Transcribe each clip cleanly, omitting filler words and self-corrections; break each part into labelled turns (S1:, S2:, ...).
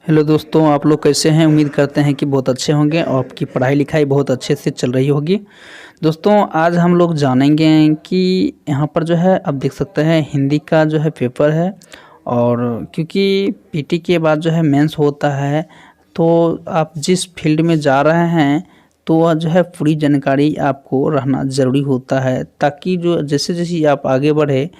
S1: Hello दोस्तों, आप लोग कैसे हैं। उम्मीद करते हैं कि बहुत अच्छे होंगे और आपकी पढ़ाई लिखाई बहुत अच्छे से चल रही होगी। दोस्तों, आज हम लोग जानेंगे कि यहाँ पर जो है आप देख सकते हैं हिंदी का जो है पेपर है। और क्योंकि पीटी के बाद जो है मेंस होता है, तो आप जिस फील्ड में जा रहे हैं तो वह जो है पूरी जानकारी आपको रहना ज़रूरी होता है, ताकि जो जैसे जैसे आप आगे बढ़े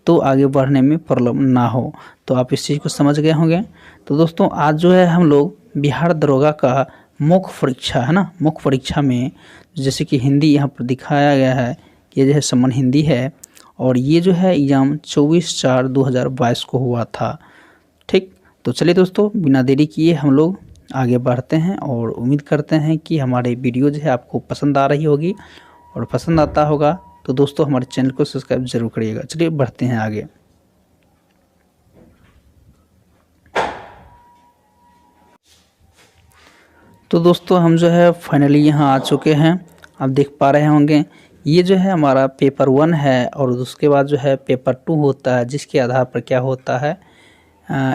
S1: तो आगे बढ़ने में प्रॉब्लम ना हो। तो आप इस चीज़ को समझ गए होंगे। तो दोस्तों, आज जो है हम लोग बिहार दरोगा का मुख्य परीक्षा है ना, मुख्य परीक्षा में जैसे कि हिंदी यहाँ पर दिखाया गया है कि ये जो है समन हिंदी है। और ये जो है एग्ज़ाम 24/4/2022 को हुआ था। ठीक, तो चलिए दोस्तों, बिना देरी किए हम लोग आगे बढ़ते हैं और उम्मीद करते हैं कि हमारे वीडियो जो है आपको पसंद आ रही होगी। और पसंद आता होगा तो दोस्तों हमारे चैनल को सब्सक्राइब जरूर करिएगा। चलिए बढ़ते हैं आगे। तो दोस्तों, हम जो है फाइनली यहाँ आ चुके हैं। आप देख पा रहे होंगे ये जो है हमारा पेपर 1 है और उसके बाद जो है पेपर 2 होता है, जिसके आधार पर क्या होता है,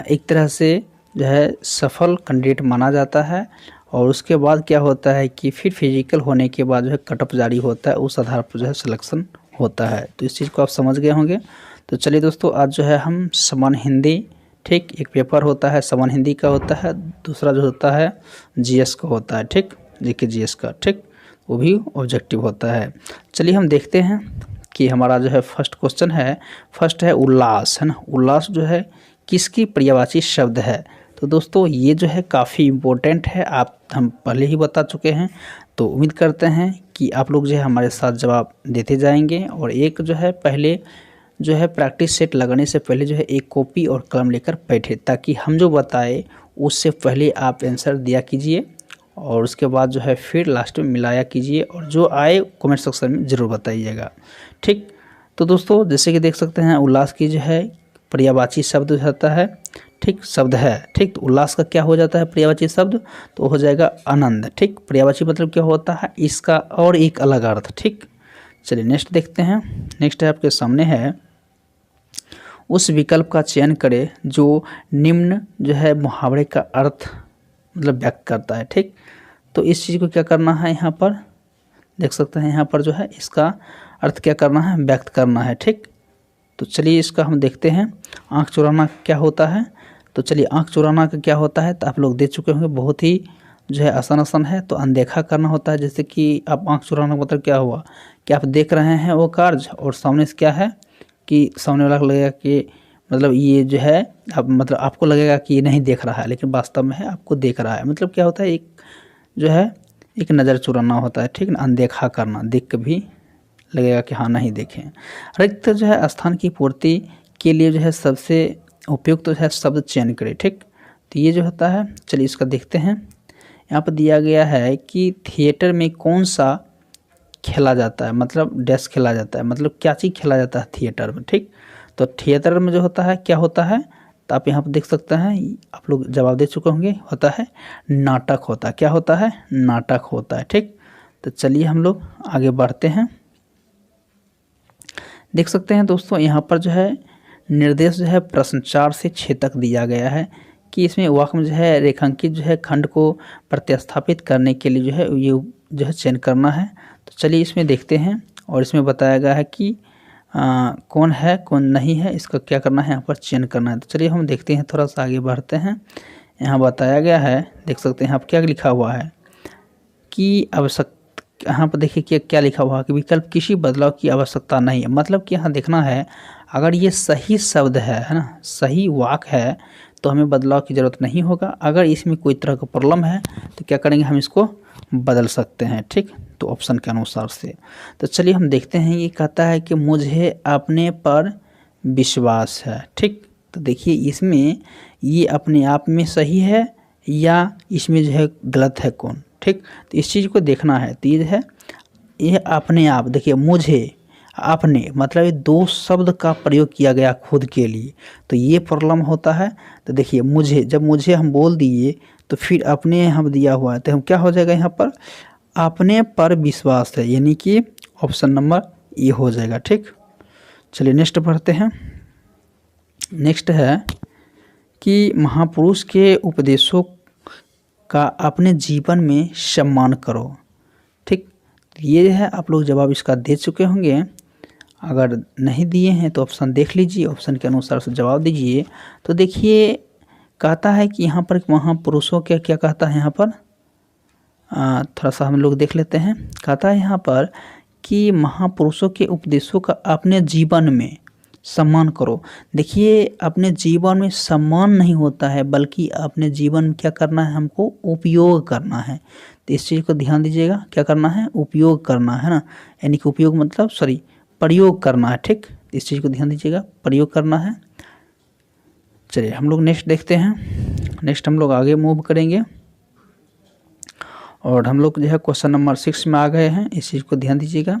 S1: एक तरह से जो है सफल कैंडिडेट माना जाता है। और उसके बाद क्या होता है कि फिर फिजिकल होने के बाद जो है कट ऑफ जारी होता है, उस आधार पर जो है सिलेक्शन होता है। तो इस चीज़ को आप समझ गए होंगे। तो चलिए दोस्तों, आज जो है हम समान हिंदी, ठीक, एक पेपर होता है समान हिंदी का होता है, दूसरा जो होता है जीएस का होता है, ठीक, जीके जीएस का, ठीक, वो भी ऑब्जेक्टिव होता है। चलिए हम देखते हैं कि हमारा जो है फर्स्ट क्वेश्चन है, फर्स्ट है उल्लास, है ना। उल्लास जो है किसकी पर्यायवाची शब्द है। तो दोस्तों, ये जो है काफ़ी इम्पोर्टेंट है, हम पहले ही बता चुके हैं। तो उम्मीद करते हैं कि आप लोग जो है हमारे साथ जवाब देते जाएंगे। और एक जो है पहले जो है प्रैक्टिस सेट लगाने से पहले जो है एक कॉपी और कलम लेकर बैठे, ताकि हम जो बताए उससे पहले आप आंसर दिया कीजिए और उसके बाद जो है फिर लास्ट में मिलाया कीजिए और जो आए कमेंट सेक्शन में ज़रूर बताइएगा, ठीक। तो दोस्तों, जैसे कि देख सकते हैं उल्लास की जो है पर्यायवाची शब्द होता है, ठीक, शब्द है, ठीक। तो उल्लास का क्या हो जाता है पर्यायवाची शब्द, तो हो जाएगा आनंद, ठीक। पर्यायवाची मतलब क्या होता है, इसका और एक अलग अर्थ, ठीक। चलिए नेक्स्ट देखते हैं। नेक्स्ट है आपके सामने है, उस विकल्प का चयन करें जो निम्न जो है मुहावरे का अर्थ मतलब व्यक्त करता है, ठीक। तो इस चीज़ को क्या करना है, यहाँ पर देख सकते हैं, यहाँ पर जो है इसका अर्थ क्या करना है, व्यक्त करना है, ठीक। तो चलिए इसका हम देखते हैं। आँख चुराना क्या होता है, तो चलिए आँख चुराना का क्या होता है, तो आप लोग देख चुके होंगे, बहुत ही जो है आसान है। तो अनदेखा करना होता है, जैसे कि आप आँख चुराना का मतलब क्या हुआ कि आप देख रहे हैं वो कार्य और सामने से क्या है कि सामने वाला को लगेगा कि मतलब ये जो है अब मतलब आपको लगेगा कि ये नहीं देख रहा है, लेकिन वास्तव में है आपको देख रहा है। मतलब क्या होता है, एक जो है एक नज़र चुराना होता है, ठीक ना, अनदेखा करना, देख के भी लगेगा कि हाँ नहीं देखें। रिक्त जो है स्थान की पूर्ति के लिए जो है सबसे उपयुक्त तो है शब्द चयन करें, ठीक। तो ये जो होता है, चलिए इसका देखते हैं। यहाँ पर दिया गया है कि थिएटर में कौन सा खेला जाता है, मतलब डैश खेला जाता है, मतलब क्या चीज़ खेला जाता है थिएटर में, ठीक। तो थिएटर में जो होता है क्या होता है, तो आप यहाँ पर देख सकते हैं, आप लोग जवाब दे चुके होंगे, होता है नाटक होता है। क्या होता है, नाटक होता है, ठीक। तो चलिए हम लोग आगे बढ़ते हैं। देख सकते हैं दोस्तों, यहाँ पर जो है निर्देश जो है प्रश्न 4 से 6 तक दिया गया है कि इसमें वाक्य में जो है रेखांकित जो है खंड को प्रतिस्थापित करने के लिए जो है ये जो है चयन करना है। तो चलिए इसमें देखते हैं। और इसमें बताया गया है कि कौन है कौन नहीं है, इसका क्या करना है, यहाँ पर चयन करना है। तो चलिए हम देखते हैं, थोड़ा सा आगे बढ़ते हैं। यहाँ बताया गया है, देख सकते हैं यहाँ पर क्या लिखा हुआ है कि आवश्यक, यहाँ पर देखिए क्या क्या लिखा हुआ है कि विकल्प किसी बदलाव की आवश्यकता नहीं है। मतलब कि यहाँ देखना है, अगर ये सही शब्द है ना, सही वाक्य है, तो हमें बदलाव की ज़रूरत नहीं होगा। अगर इसमें कोई तरह का प्रॉब्लम है तो क्या करेंगे, हम इसको बदल सकते हैं, ठीक। तो ऑप्शन के अनुसार से। तो चलिए हम देखते हैं, ये कहता है कि मुझे अपने पर विश्वास है, ठीक। तो देखिए इसमें ये अपने आप में सही है या इसमें जो है गलत है कौन, ठीक। तो इस चीज़ को देखना है। तो ये है, ये अपने आप, देखिए मुझे अपने मतलब ये दो शब्द का प्रयोग किया गया खुद के लिए, तो ये प्रॉब्लम होता है। तो देखिए मुझे, जब मुझे हम बोल दिए तो फिर अपने हम दिया हुआ है, तो हम क्या हो जाएगा, यहाँ पर अपने पर विश्वास है, यानी कि ऑप्शन नंबर ये हो जाएगा, ठीक। चलिए नेक्स्ट पढ़ते हैं। नेक्स्ट है कि महापुरुष के उपदेशों का अपने जीवन में सम्मान करो। ठीक, ये है आप लोग जवाब इसका दे चुके होंगे। अगर नहीं दिए हैं तो ऑप्शन देख लीजिए, ऑप्शन के अनुसार से जवाब दीजिए। तो देखिए कहता है कि यहाँ पर महापुरुषों के क्या कहता है, यहाँ पर थोड़ा सा हम लोग देख लेते हैं। कहता है यहाँ पर कि महापुरुषों के उपदेशों का अपने जीवन में सम्मान करो। देखिए अपने जीवन में सम्मान नहीं होता है, बल्कि अपने जीवन में क्या करना है, हमको उपयोग करना है। तो इस चीज़ को ध्यान दीजिएगा, क्या करना है, उपयोग करना है ना, यानी कि उपयोग मतलब प्रयोग करना है। ठीक, इस चीज़ को ध्यान दीजिएगा, प्रयोग करना है। चलिए हम लोग नेक्स्ट देखते हैं। नेक्स्ट हम लोग आगे मूव करेंगे और हम लोग जो है क्वेश्चन नंबर 6 में आ गए हैं, इस चीज़ को ध्यान दीजिएगा।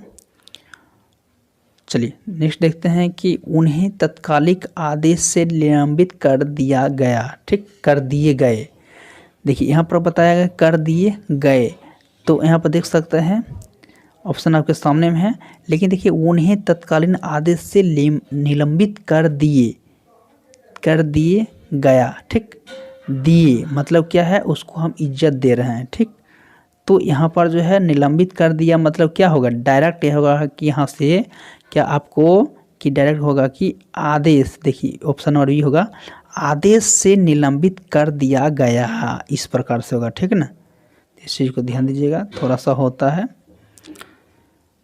S1: चलिए नेक्स्ट देखते हैं कि उन्हें तत्कालिक आदेश से निलंबित कर दिया गया। ठीक, कर दिए गए। देखिए यहाँ पर बताया गया कर दिए गए, तो यहाँ पर देख सकते हैं ऑप्शन आपके सामने में है। लेकिन देखिए उन्हें तत्कालीन आदेश से निलंबित कर दिए गया। ठीक, दिए मतलब क्या है, उसको हम इज्जत दे रहे हैं। ठीक, तो यहाँ पर जो है निलंबित कर दिया मतलब क्या होगा, डायरेक्ट यह होगा कि यहाँ से क्या आपको कि डायरेक्ट होगा कि आदेश, देखिए ऑप्शन नंबर बी होगा, आदेश से निलंबित कर दिया गया, इस प्रकार से होगा। ठीक ना, इस चीज़ को ध्यान दीजिएगा, थोड़ा सा होता है,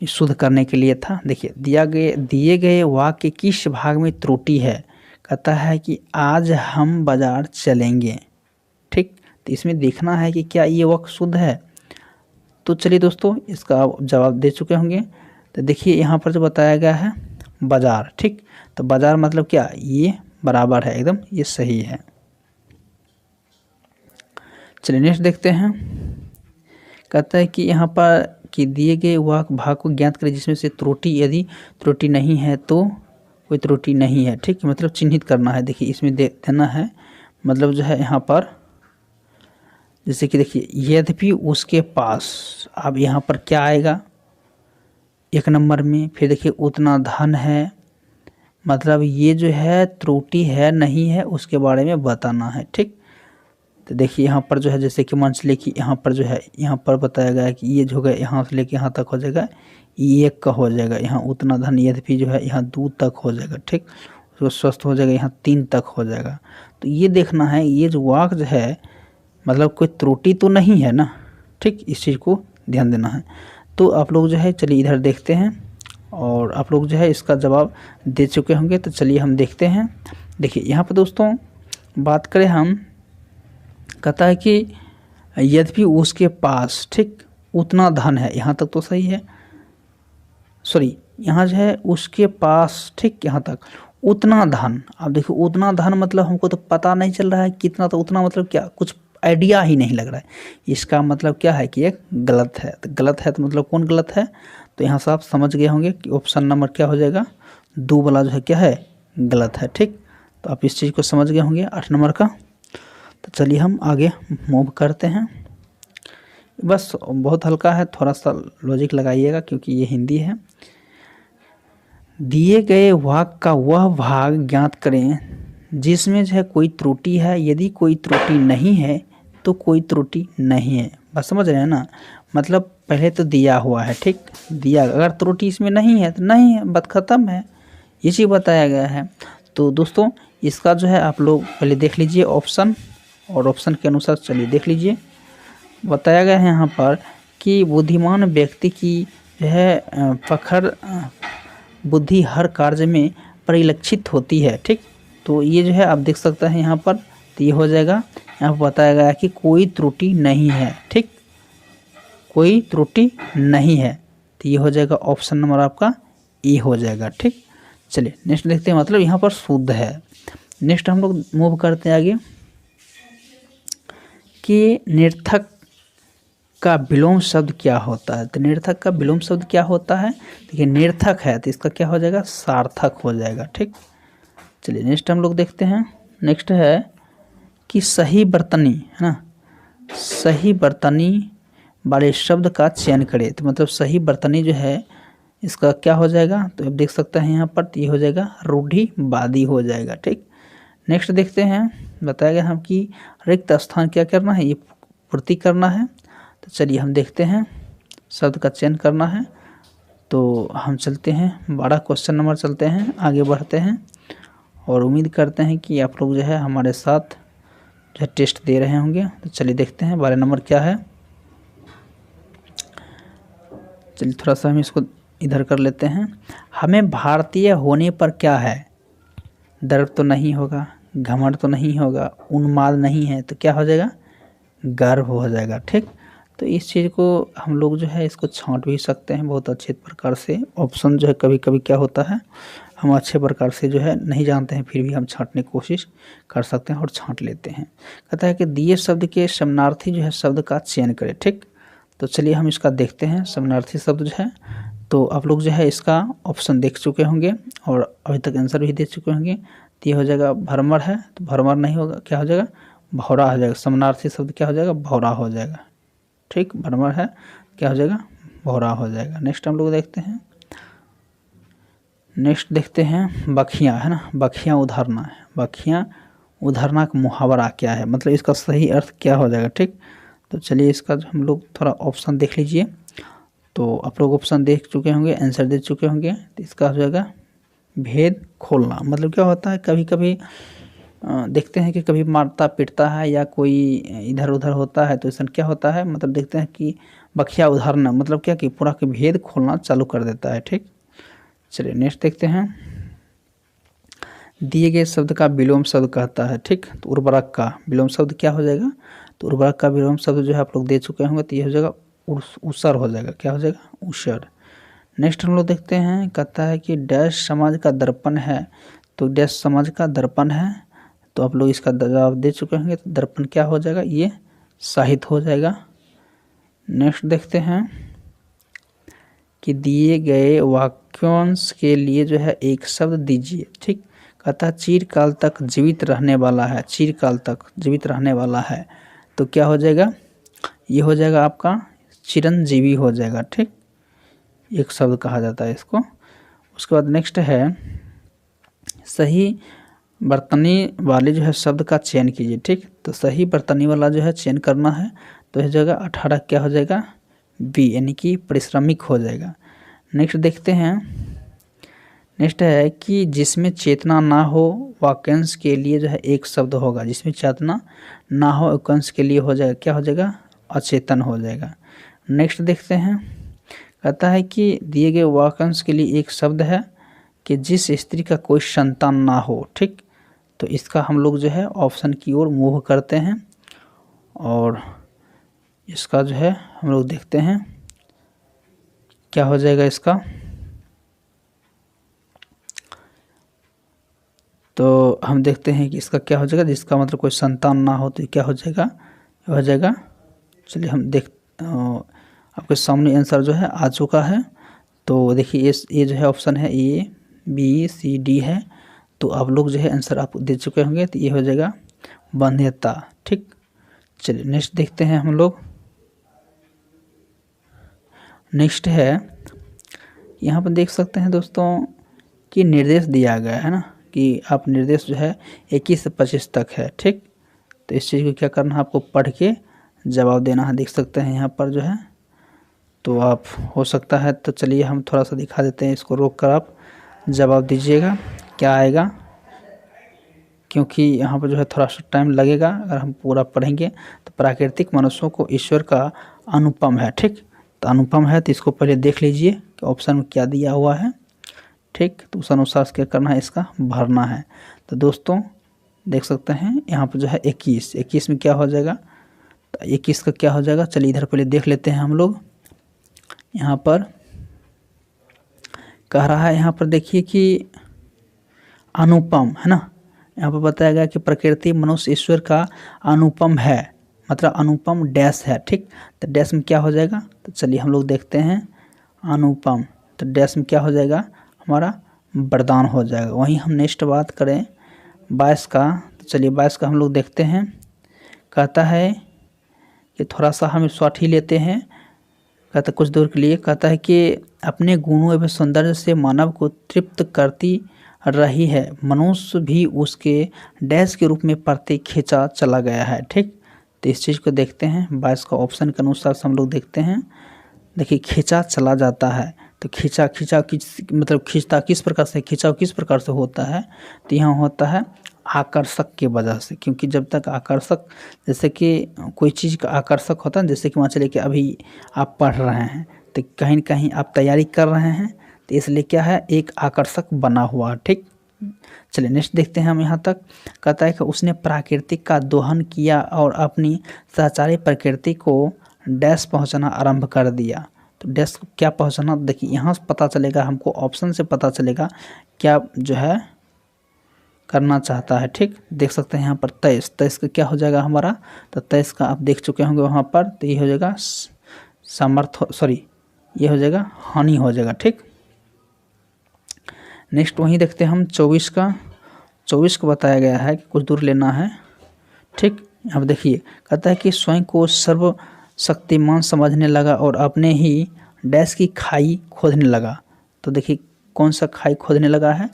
S1: शुद्ध करने के लिए था। देखिए दिए गए वाक्य किस भाग में त्रुटि है। कहता है कि आज हम बाजार चलेंगे। ठीक, तो इसमें देखना है कि क्या ये वाक्य शुद्ध है। तो चलिए दोस्तों इसका जवाब दे चुके होंगे। तो देखिए यहाँ पर जो बताया गया है बाजार। ठीक, तो बाजार मतलब क्या, ये बराबर है एकदम, ये सही है। चलिए नेक्स्ट देखते हैं। कहता है कि यहाँ पर कि दिए गए वाक्य भाग को ज्ञात करें जिसमें से त्रुटि, यदि त्रुटि नहीं है तो कोई त्रुटि नहीं है। ठीक, मतलब चिन्हित करना है। देखिए इसमें देना है, मतलब जो है यहाँ पर जैसे कि देखिए यद्यपि उसके पास, अब यहाँ पर क्या आएगा 1 नंबर में, फिर देखिए उतना धन है, मतलब ये जो है त्रुटि है नहीं है उसके बारे में बताना है। ठीक, तो देखिए यहाँ पर जो है जैसे कि मान चलिए कि यहाँ पर जो है यहाँ पर बताया गया है कि ये जो है यहाँ से लेके यहाँ तक हो जाएगा, ये 1 का हो जाएगा, यहाँ उतना धन यद्यपि जो है यहाँ 2 तक हो जाएगा। ठीक, उसको स्वस्थ हो जाएगा, यहाँ 3 तक हो जाएगा। तो ये देखना है ये जो वाक्य जो है मतलब कोई त्रुटि तो नहीं है ना। ठीक, इस चीज़ को ध्यान देना है। तो आप लोग जो है चलिए इधर देखते हैं और आप लोग जो है इसका जवाब दे चुके होंगे। तो चलिए हम देखते हैं। देखिए यहाँ पर दोस्तों बात करें हम, कहता है कि यद्यपि उसके पास, ठीक, उतना धन है, यहाँ तक तो सही है, यहाँ जो है उसके पास, ठीक, यहाँ तक उतना धन। अब देखो उतना धन मतलब हमको तो पता नहीं चल रहा है कितना, तो उतना मतलब क्या, कुछ आइडिया ही नहीं लग रहा है। इसका मतलब क्या है कि एक गलत है। तो गलत है तो मतलब कौन गलत है, तो यहाँ से आप समझ गए होंगे कि ऑप्शन नंबर क्या हो जाएगा, 2 वाला जो है क्या है, गलत है। ठीक, तो आप इस चीज़ को समझ गए होंगे 8 नंबर का। तो चलिए हम आगे मूव करते हैं। बस बहुत हल्का है, थोड़ा सा लॉजिक लगाइएगा क्योंकि ये हिंदी है। दिए गए वाक्य का वह भाग ज्ञात करें जिसमें जो है कोई त्रुटि है, यदि कोई त्रुटि नहीं है तो कोई त्रुटि नहीं है। बस समझ रहे हैं ना, मतलब पहले तो दिया हुआ है। ठीक, दिया, अगर त्रुटि इसमें नहीं है तो नहीं है, बात खत्म है, ये चीज़ बताया गया है। तो दोस्तों इसका जो है आप लोग पहले देख लीजिए ऑप्शन, और ऑप्शन के अनुसार चलिए देख लीजिए। बताया गया है यहाँ पर कि बुद्धिमान व्यक्ति की जो है प्रखर बुद्धि हर कार्य में परिलक्षित होती है। ठीक, तो ये जो है आप देख सकते हैं यहाँ पर, तो ये हो जाएगा। यहाँ पर बताया गया है कि कोई त्रुटि नहीं है। ठीक, कोई त्रुटि नहीं है, तो ये हो जाएगा ऑप्शन नंबर आपका ए हो जाएगा। ठीक, चलिए नेक्स्ट देखते हैं, मतलब यहाँ पर शुद्ध है। नेक्स्ट हम लोग मूव करते हैं आगे कि निरर्थक का विलोम शब्द क्या होता है। तो निरर्थक का विलोम शब्द क्या होता है, देखिए निरर्थक है तो इसका क्या हो जाएगा, सार्थक हो जाएगा। ठीक, चलिए नेक्स्ट हम लोग देखते हैं। नेक्स्ट है कि सही बर्तनी, है ना, सही बर्तनी वाले शब्द का चयन करें। तो मतलब सही बर्तनी जो है इसका क्या हो जाएगा, तो आप देख सकते हैं यहाँ पर, ये हो जाएगा रूढ़िवादी हो जाएगा। ठीक, नेक्स्ट देखते हैं। बताया गया हम कि रिक्त स्थान क्या करना है, ये पूर्ति करना है। तो चलिए हम देखते हैं, शब्द का चयन करना है। तो हम चलते हैं 12 क्वेश्चन नंबर, चलते हैं आगे बढ़ते हैं और उम्मीद करते हैं कि आप लोग जो है हमारे साथ जो है टेस्ट दे रहे होंगे। तो चलिए देखते हैं 12 नंबर क्या है। चलिए थोड़ा सा हम इसको इधर कर लेते हैं। हमें भारतीय होने पर क्या है, गर्व तो नहीं होगा, घमंड तो नहीं होगा, उन्माद नहीं है, तो क्या हो जाएगा, गर्व हो जाएगा। ठीक, तो इस चीज़ को हम लोग जो है इसको छांट भी सकते हैं बहुत अच्छे प्रकार से। ऑप्शन जो है कभी कभी क्या होता है, हम अच्छे प्रकार से जो है नहीं जानते हैं, फिर भी हम छांटने की कोशिश कर सकते हैं और छांट लेते हैं। कहता है कि दिए शब्द के समानार्थी जो है शब्द का चयन करें। ठीक, तो चलिए हम इसका देखते हैं समानार्थी शब्द जो है। तो आप लोग जो है इसका ऑप्शन देख चुके होंगे और अभी तक आंसर भी दे चुके होंगे। तो ये हो जाएगा भरमर है, तो भरमर नहीं होगा, क्या हो जाएगा, भौरा हो जाएगा। समानार्थी शब्द क्या हो जाएगा, भौरा हो जाएगा। ठीक, भरमर है, क्या हो जाएगा, भौरा हो जाएगा। नेक्स्ट हम लोग देखते हैं, नेक्स्ट देखते हैं बखियाँ, है ना, बखियाँ उधारना है। बखियाँ उधारना का मुहावरा क्या है, मतलब इसका सही अर्थ क्या हो जाएगा। ठीक, तो चलिए इसका जो हम लोग थोड़ा ऑप्शन देख लीजिए। तो आप लोग ऑप्शन देख चुके होंगे, आंसर दे चुके होंगे। तो इसका हो जाएगा भेद खोलना। मतलब क्या होता है, कभी कभी देखते हैं कि कभी मारता पीटता है या कोई इधर उधर होता है, तो इसमें क्या होता है, मतलब देखते हैं कि बखिया उधारना मतलब क्या कि पूरा के भेद खोलना चालू कर देता है। ठीक, चलिए नेक्स्ट देखते हैं। दिए गए शब्द का विलोम शब्द कहता है। ठीक, तो उर्वरक का विलोम शब्द क्या हो जाएगा, तो उर्वरक का विलोम शब्द जो है आप लोग दे चुके होंगे। तो ये हो जाएगा उसर हो जाएगा, क्या हो जाएगा, उसर। नेक्स्ट हम लोग देखते हैं, कहता है कि डैश समाज का दर्पण है। तो डैश समाज का दर्पण है, तो आप लोग इसका जवाब दे चुके होंगे। तो दर्पण क्या हो जाएगा, ये साहित्य हो जाएगा। नेक्स्ट देखते हैं कि दिए गए वाक्यांश के लिए जो है एक शब्द दीजिए। ठीक, कहता है चिरकाल तक जीवित रहने वाला है, चिरकाल तक जीवित रहने वाला है, तो क्या हो जाएगा, ये हो जाएगा आपका चिरंजीवी हो जाएगा। ठीक, एक शब्द कहा जाता है इसको। उसके बाद नेक्स्ट है सही बर्तनी वाले जो है शब्द का चयन कीजिए। ठीक, तो सही बर्तनी वाला जो है चयन करना है। तो इस जगह 18 क्या हो जाएगा, बी, यानी कि परिश्रमिक हो जाएगा। नेक्स्ट देखते हैं, नेक्स्ट है कि जिसमें चेतना ना हो वाक्यांश के लिए जो है एक शब्द होगा। जिसमें चेतना ना हो वाक्यांश के लिए हो जाएगा, क्या हो जाएगा, अचेतन हो जाएगा। नेक्स्ट देखते हैं, कहता है कि दिए गए वाक्यांश के लिए एक शब्द है कि जिस स्त्री का कोई संतान ना हो। ठीक, तो इसका हम लोग जो है ऑप्शन की ओर मूव करते हैं और इसका जो है हम लोग देखते हैं क्या हो जाएगा इसका। तो हम देखते हैं कि इसका क्या हो जाएगा, जिसका मतलब कोई संतान ना हो, तो क्या हो जाएगा, हो जाएगा। चलिए हम आपके सामने आंसर जो है आ चुका है। तो देखिए ये जो है ऑप्शन है ए बी सी डी है। तो आप लोग जो है आंसर आप दे चुके होंगे। तो ये हो जाएगा वंध्यता। ठीक, चलिए नेक्स्ट देखते हैं हम लोग। नेक्स्ट है, यहाँ पर देख सकते हैं दोस्तों कि निर्देश दिया गया है ना, कि आप निर्देश जो है 21 से 25 तक है। ठीक, तो इस चीज़ को क्या करना है, आपको पढ़ के जवाब देना है। देख सकते हैं यहाँ पर जो है, तो आप हो सकता है, तो चलिए हम थोड़ा सा दिखा देते हैं, इसको रोक कर आप जवाब दीजिएगा क्या आएगा, क्योंकि यहाँ पर जो है थोड़ा सा टाइम लगेगा। अगर हम पूरा पढ़ेंगे तो प्राकृतिक मनुष्यों को ईश्वर का अनुपम है। ठीक, तो अनुपम है, तो इसको पहले देख लीजिए कि ऑप्शन में क्या दिया हुआ है। ठीक, तो उस अनुसार क्या करना है, इसका भरना है। तो दोस्तों देख सकते हैं यहाँ पर जो है 21 में क्या हो जाएगा, तो 21 का क्या हो जाएगा, चलिए इधर पहले देख लेते हैं हम लोग। यहाँ पर कह रहा है, यहाँ पर देखिए कि अनुपम है ना, यहाँ पर बताया गया कि प्रकृति मनुष्य ईश्वर का अनुपम है, मतलब अनुपम डैश है। ठीक, तो डैश में क्या हो जाएगा, तो चलिए हम लोग देखते हैं अनुपम, तो डैश में क्या हो जाएगा, हमारा वरदान हो जाएगा। वहीं हम नेक्स्ट बात करें 22 का, तो चलिए 22 का हम लोग देखते हैं। कहता है कि थोड़ा सा हम शॉर्ट ही लेते हैं, कहता कुछ दूर के लिए। कहता है कि अपने गुणों एवं सौंदर्य से मानव को तृप्त करती रही है, मनुष्य भी उसके डैश के रूप में प्रतीक खींचा चला गया है। ठीक, तो इस चीज़ को देखते हैं 22 का ऑप्शन के अनुसार से हम लोग देखते हैं। देखिए खींचा चला जाता है, तो खींचा खींचा मतलब खींचता किस प्रकार से, खींचाव किस प्रकार से होता है, तो यहाँ होता है आकर्षक की वजह से। क्योंकि जब तक आकर्षक, जैसे कि कोई चीज़ का आकर्षक होता है, जैसे कि मान चलिए कि अभी आप पढ़ रहे हैं तो कहीं न कहीं आप तैयारी कर रहे हैं, तो इसलिए क्या है, एक आकर्षक बना हुआ। ठीक, चलिए नेक्स्ट देखते हैं हम यहाँ तक। कहता है कि उसने प्राकृतिक का दोहन किया और अपनी सहचारी प्रकृति को डैश पहुँचाना आरंभ कर दिया। तो डैश क्या पहुँचाना, देखिए यहाँ से पता चलेगा हमको, ऑप्शन से पता चलेगा क्या जो है करना चाहता है। ठीक, देख सकते हैं यहाँ पर 23 का क्या हो जाएगा हमारा, तो 23 का आप देख चुके होंगे वहाँ पर, तो ये हो जाएगा ये हो जाएगा हानि हो जाएगा। ठीक, नेक्स्ट वहीं देखते हैं हम 24 का। 24 को बताया गया है कि कुछ दूर लेना है। ठीक, अब देखिए कहता है कि स्वयं को सर्वशक्तिमान समझने लगा और अपने ही डैश की खाई खोदने लगा। तो देखिए कौन सा खाई खोदने लगा है,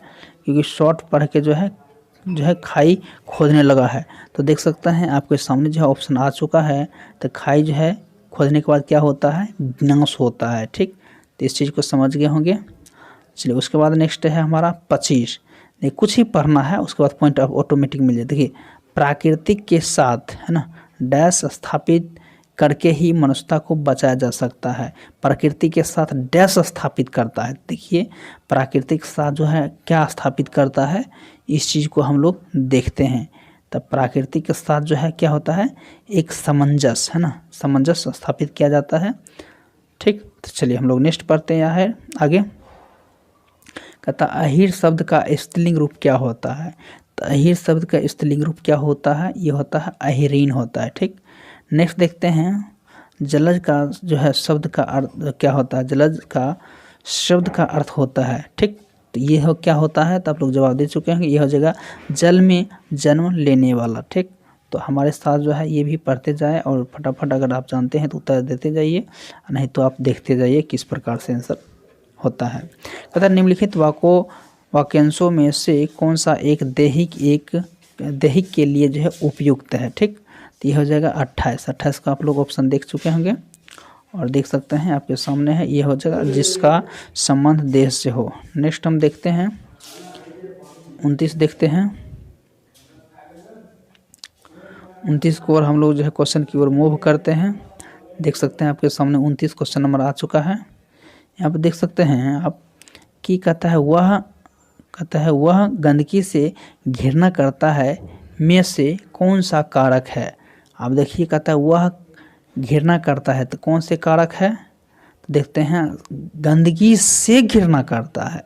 S1: क्योंकि शॉर्ट पढ़ के जो है खाई खोदने लगा है। तो देख सकते हैं आपके सामने जो है ऑप्शन आ चुका है, तो खाई जो है खोदने के बाद क्या होता है, विनाश होता है। ठीक, तो इस चीज़ को समझ गए होंगे। चलिए उसके बाद नेक्स्ट है हमारा 25। देखिए कुछ ही पढ़ना है, उसके बाद पॉइंट ऑटोमेटिक मिल जाए। देखिए प्राकृतिक के साथ है ना डैश स्थापित करके ही मनुष्यता को बचाया जा सकता है। प्रकृति के साथ डैश स्थापित करता है। देखिए प्राकृतिक के साथ जो है क्या स्थापित करता है, इस चीज़ को हम लोग देखते हैं। तब प्राकृतिक के साथ जो है क्या होता है, एक सामंजस्य, है ना, सामंजस्य स्थापित किया जाता है। ठीक, तो चलिए हम लोग नेक्स्ट पढ़ते हैं यहाँ है आगे। कहता अहीर शब्द का स्त्रीलिंग रूप क्या होता है, तो अहीर शब्द का स्त्रीलिंग रूप क्या होता है, ये होता है अहिरीन होता है। ठीक, नेक्स्ट देखते हैं जलज का जो है शब्द का अर्थ क्या होता है, जलज का शब्द का अर्थ होता है। ठीक, तो ये हो क्या होता है, तो आप लोग जवाब दे चुके हैं, ये हो जाएगा जल में जन्म लेने वाला। ठीक, तो हमारे साथ जो है ये भी पढ़ते जाए और फटाफट अगर आप जानते हैं तो उत्तर देते जाइए, नहीं तो आप देखते जाइए किस प्रकार से आंसर होता है। कहता निम्नलिखित वाक्यांशों में से कौन सा एक दैहिक के लिए जो है उपयुक्त है। ठीक, तो ये हो जाएगा 28 का आप लोग ऑप्शन देख चुके होंगे और देख सकते हैं आपके सामने है, ये हो जाएगा जिसका संबंध देश से हो। नेक्स्ट हम देखते हैं 29 देखते हैं। 29 को और हम लोग जो है क्वेश्चन की ओर मूव करते हैं। देख सकते हैं आपके सामने 29 क्वेश्चन नंबर आ चुका है। यहाँ पर देख सकते हैं आप कि कहता है वह गंदगी से घृणा करता है में से कौन सा कारक है। आप देखिए कहता है वह घृणा करता है, तो कौन से कारक है, तो देखते हैं गंदगी से घृणा करता है।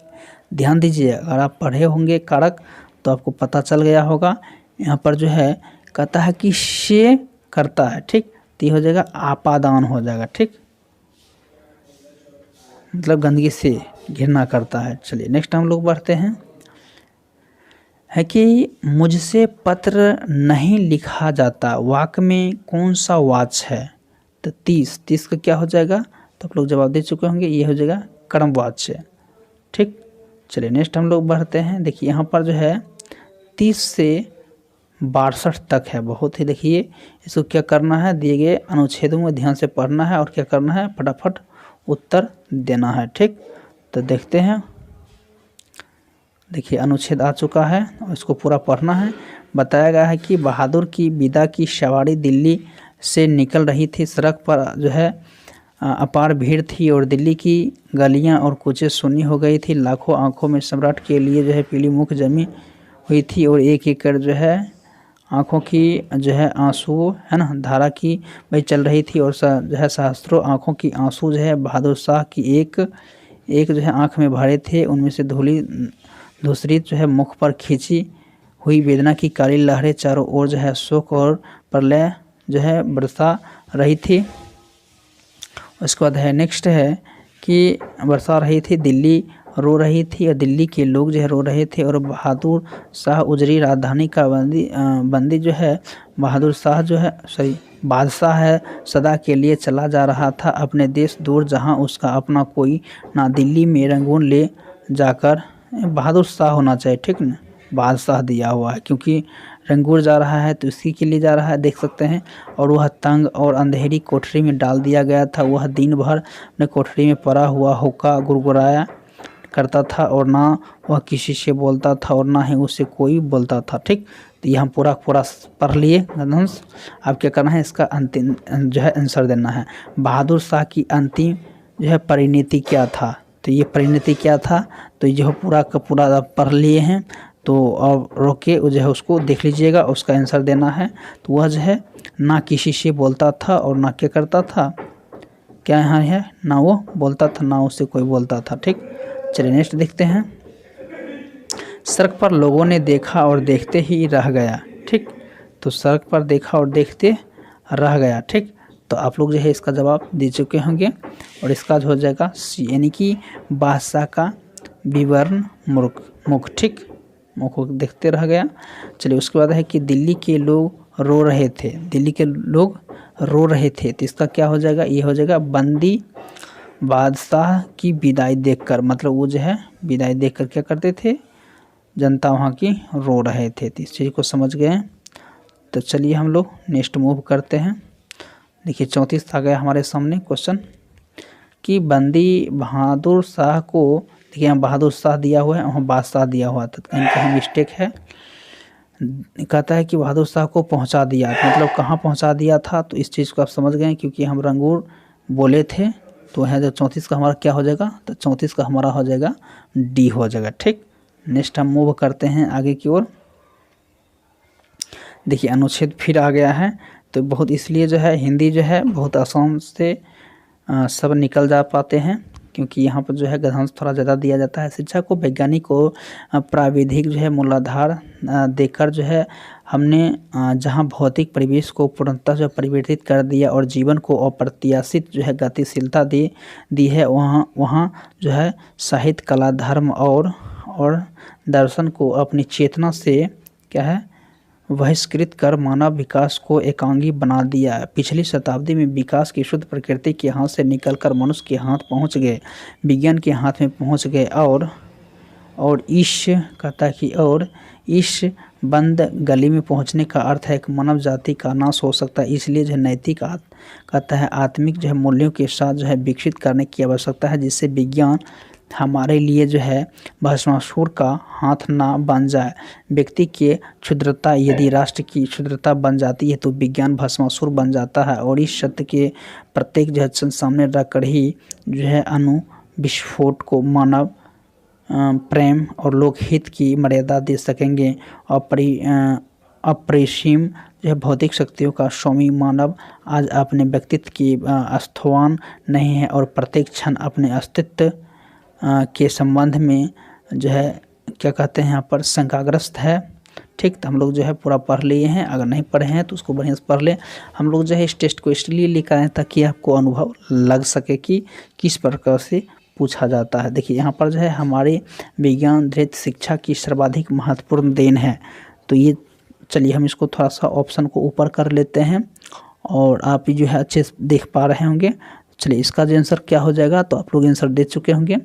S1: ध्यान दीजिए अगर आप पढ़े होंगे कारक तो आपको पता चल गया होगा। यहाँ पर जो है कहता है कि से करता है। ठीक, तो ये हो जाएगा आपादान हो जाएगा। ठीक, मतलब गंदगी से घृणा करता है। चलिए नेक्स्ट हम लोग बढ़ते हैं, है कि मुझसे पत्र नहीं लिखा जाता वाक्य में कौन सा वाच्य है, तो 30 का क्या हो जाएगा, तो आप लोग जवाब दे चुके होंगे, ये हो जाएगा कर्मवाच्य। ठीक, चलिए नेक्स्ट हम लोग बढ़ते हैं। देखिए यहाँ पर जो है 30 से 62 तक है, बहुत ही देखिए इसको क्या करना है, दिए गए अनुच्छेदों में ध्यान से पढ़ना है और क्या करना है, फटाफट उत्तर देना है। ठीक, तो देखते हैं, देखिए अनुच्छेद आ चुका है और इसको पूरा पढ़ना है। बताया गया है कि बहादुर की विदा की सवारी दिल्ली से निकल रही थी। सड़क पर जो है अपार भीड़ थी और दिल्ली की गलियां और कूचें सुनी हो गई थी। लाखों आंखों में सम्राट के लिए जो है पीली मुख जमी हुई थी और एक एक कर जो है आँखों की जो है आंसू है ना धारा की वही चल रही थी और जो है सहस्त्रों आँखों की आंसू जो है बहादुर शाह की एक जो है आँख में भरे थे। उनमें से दूसरी जो है मुख पर खींची हुई वेदना की काली लहरें चारों ओर जो है शोक और प्रलय जो है बरसा रही थी। उसके बाद है नेक्स्ट है कि बरसा रही थी, दिल्ली रो रही थी और दिल्ली के लोग जो है रो रहे थे और बहादुर शाह उजरी राजधानी का बंदी जो है बहादुर शाह जो है बादशाह है सदा के लिए चला जा रहा था अपने देश दूर जहां उसका अपना कोई ना। दिल्ली में रंगून ले जाकर बहादुर शाह होना चाहिए, ठीक ना, बादशाह दिया हुआ है क्योंकि रंगूर जा रहा है तो इसी के लिए जा रहा है, देख सकते हैं। और वह तंग और अंधेरी कोठरी में डाल दिया गया था। वह दिन भर अपने कोठरी में पड़ा हुआ होका गुड़गुड़ाया करता था और ना वह किसी से बोलता था और ना ही उससे कोई बोलता था, ठीक। तो ये हम पूरा पूरा पढ़ लिए गणहंस। अब क्या करना है, इसका अंतिम जो है आंसर देना है। बहादुर शाह की अंतिम जो है परिणति क्या था, तो ये परिणति क्या था, तो ये पूरा का पूरा पढ़ लिए हैं। तो अब रोक के जो है उसको देख लीजिएगा, उसका आंसर देना है। तो वह जो है ना किसी से बोलता था और ना क्या करता था, क्या यहाँ है, ना वो बोलता था ना उससे कोई बोलता था, ठीक। चलिए नेक्स्ट देखते हैं। सड़क पर लोगों ने देखा और देखते ही रह गया, ठीक। तो सड़क पर देखा और देखते रह गया, ठीक। तो आप लोग जो है इसका जवाब दे चुके होंगे और इसका जो हो जाएगा सी, यानी कि बादशाह का विवरण मुख, ठीक, मुख देखते रह गया। चलिए उसके बाद है कि दिल्ली के लोग रो रहे थे, दिल्ली के लोग रो रहे थे, तो इसका क्या हो जाएगा, ये हो जाएगा बंदी बादशाह की विदाई देखकर, मतलब वो जो है विदाई देखकर क्या करते थे, जनता वहाँ की रो रहे थे। तो इस चीज़ को समझ गए। तो चलिए हम लोग नेक्स्ट मूव करते हैं। देखिए 34 आ गया हमारे सामने क्वेश्चन कि बंदी बहादुर शाह को, देखिए यहाँ बहादुर शाह दिया हुआ है, वहाँ बादशाह दिया हुआ था, कहीं कहीं मिस्टेक है। कहता है कि बहादुर शाह को पहुँचा दिया, तो मतलब कहाँ पहुँचा दिया था, तो इस चीज़ को आप समझ गए क्योंकि हम रंगूर बोले थे। तो यहाँ जो 34 का हमारा क्या हो जाएगा, तो 34 का हमारा हो जाएगा डी हो जाएगा, ठीक। नेक्स्ट हम मूव करते हैं आगे की ओर। देखिए अनुच्छेद फिर आ गया है, तो बहुत इसलिए जो है हिंदी जो है बहुत आसान से सब निकल जा पाते हैं क्योंकि यहाँ पर जो है गद्यांश थोड़ा ज़्यादा दिया जाता है। शिक्षा को वैज्ञानिक को प्राविधिक जो है मूलाधार देकर जो है हमने जहाँ भौतिक परिवेश को पूर्णतः जो परिवर्तित कर दिया और जीवन को अप्रत्याशित जो है गतिशीलता दी है, वहाँ जो है साहित्य, कला, धर्म और दर्शन को अपनी चेतना से क्या है बहिष्कृत कर मानव विकास को एकांगी बना दिया। पिछली शताब्दी में विकास की शुद्ध प्रकृति के हाथ से निकलकर मनुष्य के हाथ पहुंच गए, विज्ञान के हाथ में पहुंच गए और इस बंद गली में पहुंचने का अर्थ है कि मानव जाति का नाश हो सकता है। इसलिए जो नैतिक कहता है आत्मिक जो है मूल्यों के साथ जो है विकसित करने की आवश्यकता है, जिससे विज्ञान हमारे लिए जो है भस्मासुर का हाथ ना बन जाए। व्यक्ति की क्षुद्रता यदि राष्ट्र की क्षुद्रता बन जाती है तो विज्ञान भस्मासुर बन जाता है। और इस सत्य के प्रत्येक जो है सामने रखकर ही जो है अणु विस्फोट को मानव प्रेम और लोकहित की मर्यादा दे सकेंगे। अपरिसीम जो है भौतिक शक्तियों का स्वामी मानव आज अपने व्यक्तित्व की अस्थवान नहीं है और प्रत्येक क्षण अपने अस्तित्व के संबंध में जो है क्या कहते हैं यहाँ पर शंकाग्रस्त है, ठीक। तो हम लोग जो है पूरा पढ़ लिए हैं, अगर नहीं पढ़े हैं तो उसको बढ़िया से पढ़ लें। हम लोग जो है इस टेस्ट को इसलिए लेकर आए ताकि आपको अनुभव लग सके कि किस प्रकार से पूछा जाता है। देखिए यहाँ पर जो है हमारे विज्ञान धृत शिक्षा की सर्वाधिक महत्वपूर्ण देन है। तो ये चलिए हम इसको थोड़ा सा ऑप्शन को ऊपर कर लेते हैं और आप जो है अच्छे से देख पा रहे होंगे। चलिए इसका जो आंसर क्या हो जाएगा, तो आप लोग आंसर दे चुके होंगे,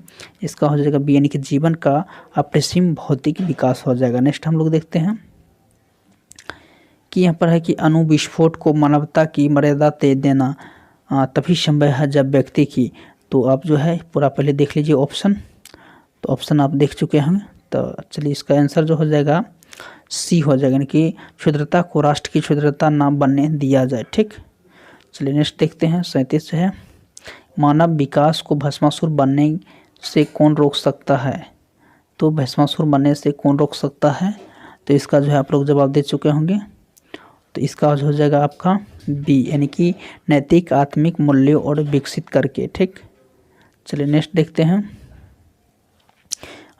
S1: इसका हो जाएगा बी, यानी कि जीवन का अपरिसीम भौतिक विकास हो जाएगा। नेक्स्ट हम लोग देखते हैं कि यहाँ पर है कि अणु विस्फोट को मानवता की मर्यादा दे देना तभी संभव है जब व्यक्ति की, तो आप जो है पूरा पहले देख लीजिए ऑप्शन, तो ऑप्शन आप देख चुके हैं। तो चलिए इसका आंसर जो हो जाएगा सी हो जाएगा, यानी कि क्षुद्रता को राष्ट्र की क्षुद्रता ना बनने दिया जाए, ठीक। चलिए नेक्स्ट देखते हैं 37 है, मानव विकास को भस्मासुर बनने से कौन रोक सकता है, तो भस्मासुर बनने से कौन रोक सकता है, तो इसका जो है आप लोग जवाब दे चुके होंगे। तो इसका जो हो जाएगा आपका बी, यानी कि नैतिक आत्मिक मूल्यों और विकसित करके, ठीक। चलिए नेक्स्ट देखते हैं।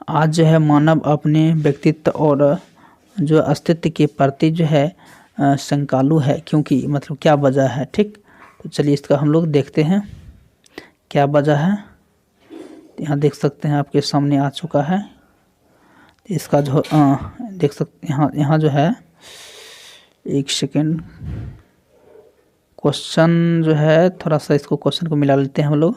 S1: आज जो है मानव अपने व्यक्तित्व और जो अस्तित्व के प्रति जो है शंकालु है, क्योंकि मतलब क्या वजह है, ठीक। तो चलिए इसका हम लोग देखते हैं क्या वजह है। यहाँ देख सकते हैं आपके सामने आ चुका है। इसका जो देख सकते हैं यहाँ जो है, एक सेकेंड, क्वेश्चन जो है थोड़ा सा इसको क्वेश्चन को मिला लेते हैं हम लोग।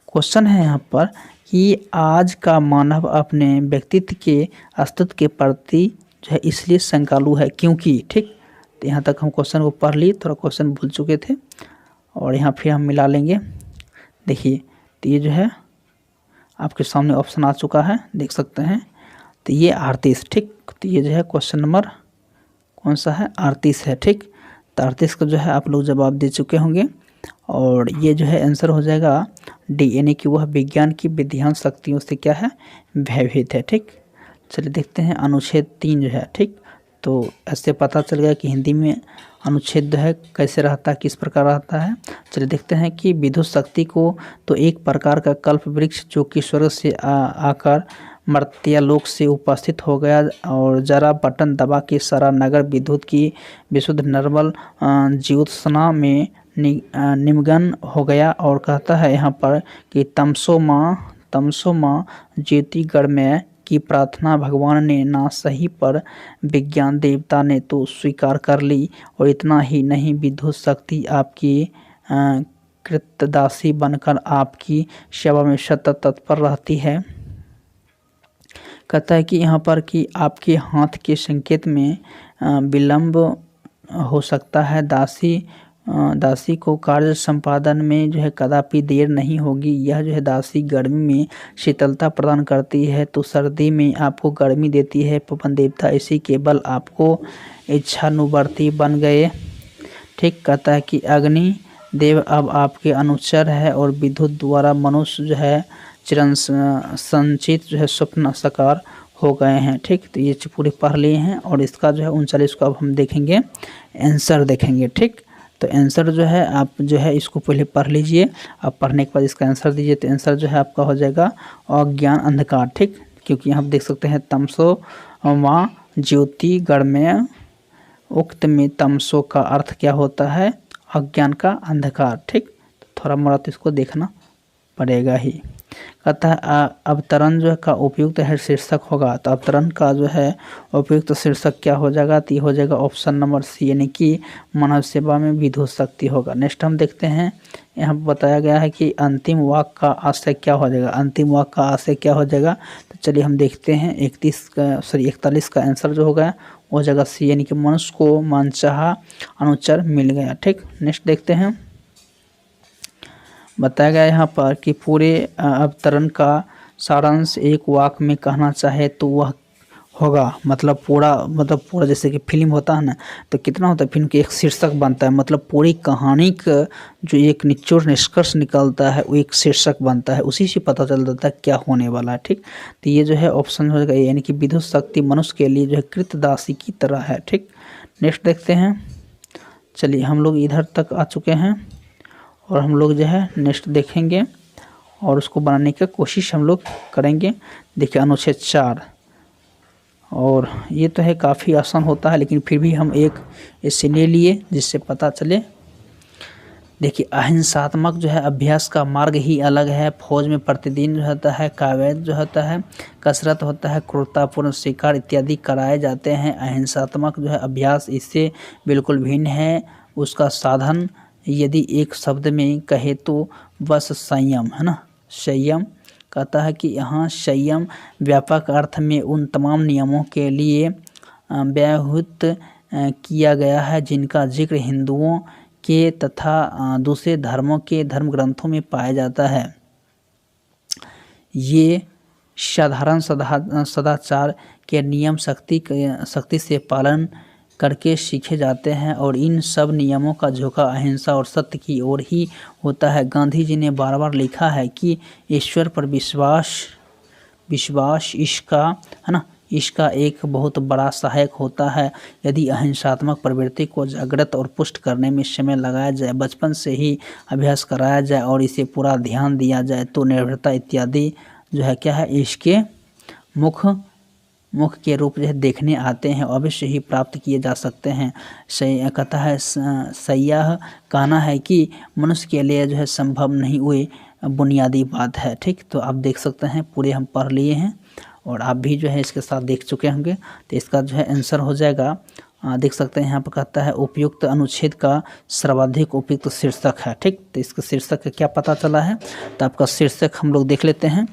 S1: क्वेश्चन है यहाँ पर कि आज का मानव अपने व्यक्तित्व के अस्तित्व के प्रति जो है इसलिए शंकालु है क्योंकि, ठीक। तो यहाँ तक हम क्वेश्चन को पढ़ लिए, थोड़ा क्वेश्चन भूल चुके थे और यहाँ फिर हम मिला लेंगे। देखिए, तो ये जो है आपके सामने ऑप्शन आ चुका है, देख सकते हैं। तो ये 38, ठीक। तो ये जो है क्वेश्चन नंबर कौन सा है, 38 है, ठीक। तो 38 का जो है आप लोग जवाब दे चुके होंगे और ये जो है आंसर हो जाएगा डी, यानी कि वह विज्ञान की विद्यमान शक्तियों से क्या है, भयभीत है, ठीक। चलिए देखते हैं अनुच्छेद 3 जो है, ठीक। तो ऐसे पता चल गया कि हिंदी में अनुच्छेद है कैसे रहता है, किस प्रकार रहता है। चलिए देखते हैं कि विद्युत शक्ति को तो एक प्रकार का कल्प वृक्ष जो कि स्वर्ग से आकर मर्त्यालोक से उपस्थित हो गया और जरा बटन दबा के सारा नगर विद्युत की विशुद्ध निर्मल ज्योत्सना में निमग्न हो गया। और कहता है यहाँ पर कि तमसो माँ ज्योतिगढ़ में की प्रार्थना भगवान ने ना सही पर विज्ञान देवता ने तो स्वीकार कर ली। और इतना ही नहीं, विद्युत शक्ति आपकी कृतदासी बनकर आपकी सेवा में सतत तत्पर रहती है। कहता है कि यहाँ पर कि आपके हाथ के संकेत में विलंब हो सकता है, दासी को कार्य संपादन में जो है कदापि देर नहीं होगी। यह जो है दासी गर्मी में शीतलता प्रदान करती है तो सर्दी में आपको गर्मी देती है। पवन देवता इसी केवल आपको इच्छानुवर्ती बन गए, ठीक। कहता है कि अग्नि देव अब आपके अनुचर है और विद्युत द्वारा मनुष्य जो है चिरं संचित जो है स्वप्न साकार हो गए हैं, ठीक। तो ये पूरे पढ़ लिए हैं और इसका जो है 39 को अब हम देखेंगे, आंसर देखेंगे, ठीक। तो आंसर जो है आप जो है इसको पहले पढ़ लीजिए, अब पढ़ने के बाद इसका आंसर दीजिए। तो आंसर जो है आपका हो जाएगा अज्ञान अंधकार, ठीक। क्योंकि यहाँ आप देख सकते हैं तमसो माँ ज्योति गणमय, उक्त में तमसो का अर्थ क्या होता है, अज्ञान का अंधकार, ठीक। तो थोड़ा मोड़ा तो इसको देखना पड़ेगा ही। कहता है अवतरण जो का उपयुक्त है शीर्षक होगा। तो अवतरण का जो है उपयुक्त शीर्षक क्या हो जाएगा, तो ये हो जाएगा ऑप्शन नंबर सी, यानी कि मानव सेवा में विद्युत शक्ति होगा। नेक्स्ट हम देखते हैं, यहाँ बताया गया है कि अंतिम वाक्य का आशय क्या हो जाएगा। अंतिम वाक्य का आशय क्या हो जाएगा, तो चलिए हम देखते हैं। 41 का आंसर जो होगा वो हो जाएगा सी, यानी कि मनुष्य को मनचाहा अनुचर मिल गया, ठीक। नेक्स्ट देखते हैं, बताया गया यहाँ पर कि पूरे अवतरण का सारांश एक वाक्य में कहना चाहे तो वह होगा, मतलब पूरा जैसे कि फिल्म होता है ना, तो कितना होता है फिल्म के एक शीर्षक बनता है, मतलब पूरी कहानी का जो एक निचोड़ निष्कर्ष निकलता है वो एक शीर्षक बनता है, उसी से पता चल जाता है क्या होने वाला है, ठीक। तो ये जो है ऑप्शन हो जाएगा, यानी कि विद्युत शक्ति मनुष्य के लिए जो है कृतदासी की तरह है, ठीक। नेक्स्ट देखते हैं, चलिए हम लोग इधर तक आ चुके हैं और हम लोग जो है नेक्स्ट देखेंगे और उसको बनाने की कोशिश हम लोग करेंगे। देखिए अनुच्छेद 4, और ये तो है काफ़ी आसान होता है लेकिन फिर भी हम एक इससे ले लिए जिससे पता चले। देखिए अहिंसात्मक जो है अभ्यास का मार्ग ही अलग है। फौज में प्रतिदिन जो होता है कावैद जो होता है, कसरत होता है, क्रूरतापूर्ण शिकार इत्यादि कराए जाते हैं। अहिंसात्मक जो है अभ्यास इससे बिल्कुल भिन्न है। उसका साधन यदि एक शब्द में कहे तो बस संयम है ना, संयम। कहता है कि यहाँ संयम व्यापक अर्थ में उन तमाम नियमों के लिए व्याहृत किया गया है जिनका जिक्र हिंदुओं के तथा दूसरे धर्मों के धर्म ग्रंथों में पाया जाता है। ये साधारण सदाचार के नियम सख्ती से पालन करके सीखे जाते हैं और इन सब नियमों का झोंका अहिंसा और सत्य की ओर ही होता है। गांधी जी ने बार बार लिखा है कि ईश्वर पर विश्वास इसका एक बहुत बड़ा सहायक होता है। यदि अहिंसात्मक प्रवृत्ति को जागृत और पुष्ट करने में समय लगाया जाए, बचपन से ही अभ्यास कराया जाए और इसे पूरा ध्यान दिया जाए तो निर्भरता इत्यादि जो है क्या है इसके मुख के रूप जो है देखने आते हैं, अवश्य ही प्राप्त किए जा सकते हैं। कहता है सयाह कहना है कि मनुष्य के लिए जो है संभव नहीं हुए बुनियादी बात है, ठीक। तो आप देख सकते हैं पूरे हम पढ़ लिए हैं और आप भी जो है इसके साथ देख चुके होंगे। तो इसका जो है आंसर हो जाएगा, देख सकते हैं यहाँ पर कहता है उपयुक्त अनुच्छेद का सर्वाधिक उपयुक्त शीर्षक है, ठीक। तो इसका शीर्षक का क्या पता चला है, तो आपका शीर्षक हम लोग देख लेते हैं।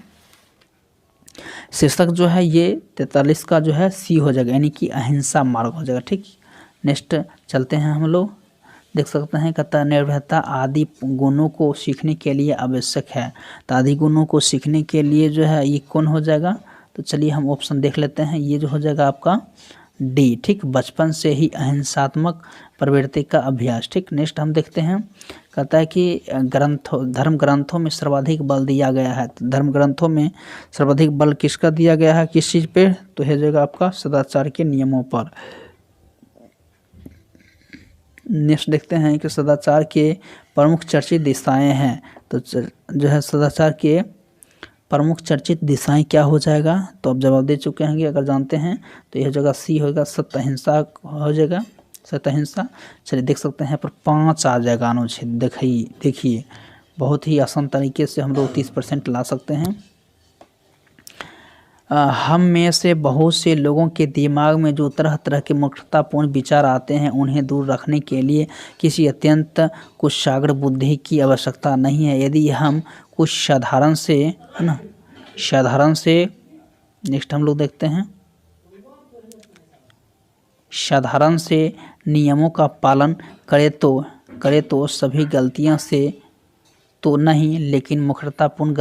S1: शीर्षक जो है ये 43 का जो है सी हो जाएगा, यानी कि अहिंसा मार्ग हो जाएगा। ठीक, नेक्स्ट चलते हैं हम लोग। देख सकते हैं कहता निर्भयता आदि गुणों को सीखने के लिए आवश्यक है। तो आदि गुणों को सीखने के लिए जो है ये कौन हो जाएगा? तो चलिए हम ऑप्शन देख लेते हैं। ये जो हो जाएगा आपका डी। ठीक, बचपन से ही अहिंसात्मक प्रवृत्ति का अभ्यास। ठीक, नेक्स्ट हम देखते हैं। कहता है कि धर्म ग्रंथों में सर्वाधिक बल दिया गया है। तो धर्म ग्रंथों में सर्वाधिक बल किसका दिया गया है, किस चीज़ पे? तो हो जाएगा आपका सदाचार के नियमों पर। नेक्स्ट देखते हैं कि सदाचार के प्रमुख चर्चित दिशाएं हैं। तो जो है सदाचार के प्रमुख चर्चित दिशाएं क्या हो जाएगा? तो आप जवाब दे चुके होंगे अगर जानते हैं। तो यह जगह सी होगा, सत्य अहिंसा हो जाएगा, सत्य अहिंसा। चलिए देख सकते हैं पर 5 आ जाएगा अनुच्छेद। देखिए बहुत ही आसान तरीके से हम लोग 30% ला सकते हैं। हम में से बहुत से लोगों के दिमाग में जो तरह तरह के मूर्खतापूर्ण विचार आते हैं उन्हें दूर रखने के लिए किसी अत्यंत कुशाग्र बुद्धि की आवश्यकता नहीं है। यदि हम कुछ साधारण से नेक्स्ट हम लोग देखते हैं, साधारण से नियमों का पालन करे तो सभी गलतियां से तो नहीं, लेकिन मूर्खतापूर्ण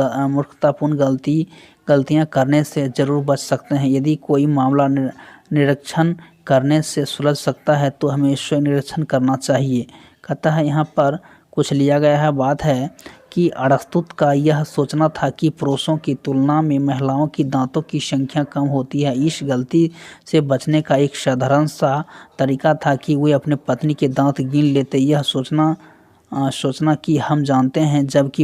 S1: गलतियां करने से जरूर बच सकते हैं। यदि कोई मामला निरीक्षण करने से सुलझ सकता है तो हमें स्वयं निरीक्षण करना चाहिए। कहता है यहाँ पर कुछ लिया गया है। बात है कि अरस्तु का यह सोचना था कि पुरुषों की तुलना में महिलाओं की दांतों की संख्या कम होती है। इस गलती से बचने का एक साधारण सा तरीका था कि वे अपने पत्नी के दांत गिन लेते। यह सोचना कि हम जानते हैं जबकि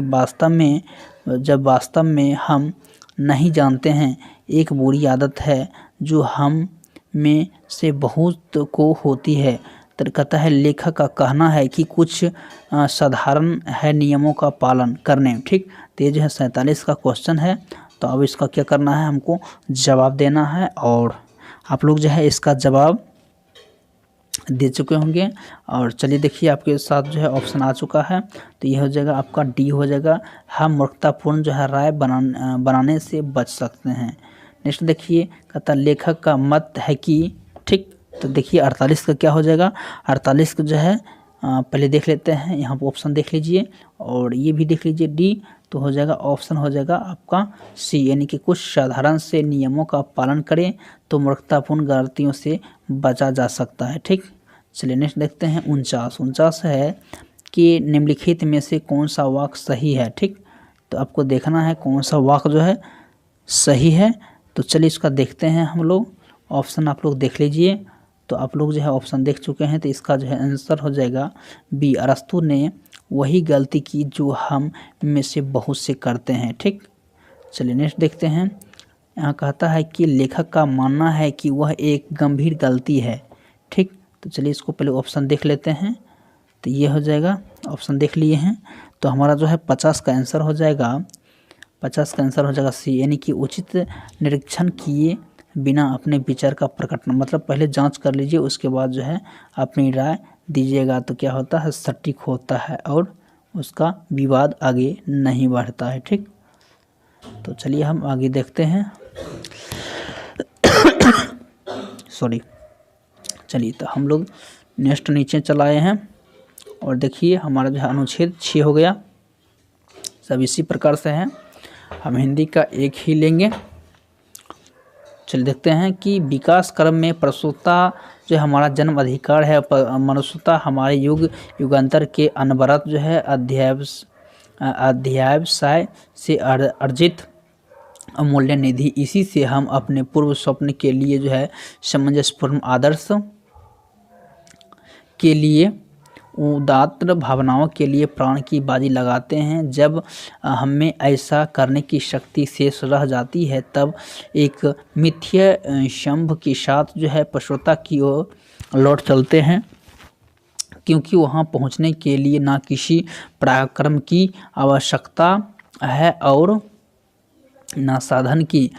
S1: वास्तव में हम नहीं जानते हैं, एक बुरी आदत है जो हम में से बहुत को होती है। कहता है लेखक का कहना है कि कुछ साधारण है नियमों का पालन करने। ठीक, तो ये जो है 47 का क्वेश्चन है। तो अब इसका क्या करना है, हमको जवाब देना है और आप लोग जो है इसका जवाब दे चुके होंगे। और चलिए देखिए आपके साथ जो है ऑप्शन आ चुका है। तो ये हो जाएगा आपका डी हो जाएगा, हम मूर्खतापूर्ण जो है राय बनाने से बच सकते हैं। नेक्स्ट देखिए कहता लेखक का मत है कि ठीक, तो देखिए 48 का क्या हो जाएगा? 48 का जो है पहले देख लेते हैं, यहाँ पर ऑप्शन देख लीजिए और ये भी देख लीजिए डी। तो हो जाएगा ऑप्शन हो जाएगा आपका सी, यानी कि कुछ साधारण से नियमों का पालन करें तो मूर्खतापूर्ण गलतियों से बचा जा सकता है। ठीक, चलिए नेक्स्ट देखते हैं 49 है कि निम्नलिखित में से कौन सा वाक्य सही है। ठीक, तो आपको देखना है कौन सा वाक्य जो है सही है। तो चलिए इसका देखते हैं हम लोग। ऑप्शन आप लोग देख लीजिए। तो आप लोग जो है ऑप्शन देख चुके हैं, तो इसका जो है आंसर हो जाएगा बी, अरस्तु ने वही गलती की जो हम में से बहुत से करते हैं। ठीक, चलिए नेक्स्ट देखते हैं। यहाँ कहता है कि लेखक का मानना है कि वह एक गंभीर गलती है। ठीक, तो चलिए इसको पहले ऑप्शन देख लेते हैं। तो ये हो जाएगा, ऑप्शन देख लिए हैं। तो हमारा जो है 50 का आंसर हो जाएगा, 50 का आंसर हो जाएगा सी, यानी कि उचित निरीक्षण किए बिना अपने विचार का प्रकटन, मतलब पहले जांच कर लीजिए उसके बाद जो है अपनी राय दीजिएगा। तो क्या होता है, सटीक होता है और उसका विवाद आगे नहीं बढ़ता है। ठीक, तो चलिए हम आगे देखते हैं। सॉरी, चलिए तो हम लोग नेक्स्ट नीचे चलाए हैं और देखिए हमारा जो है अनुच्छेद 6 हो गया। सब इसी प्रकार से है, हम हिंदी का एक ही लेंगे। चलिए देखते हैं कि विकास क्रम में प्रसूता जो हमारा जन्म अधिकार है, मनुष्यता हमारे युगांतर के अनवरत जो है अध्यावसाय से अर्जित अमूल्य निधि। इसी से हम अपने पूर्व स्वप्न के लिए जो है सामंजस्यपूर्ण आदर्श के लिए उदात्त भावनाओं के लिए प्राण की बाजी लगाते हैं। जब हमें ऐसा करने की शक्ति शेष रह जाती है तब एक मिथ्या शंभ के साथ जो है पशुता की ओर लौट चलते हैं, क्योंकि वहां पहुंचने के लिए ना किसी पराक्रम की आवश्यकता है और ना साधन की।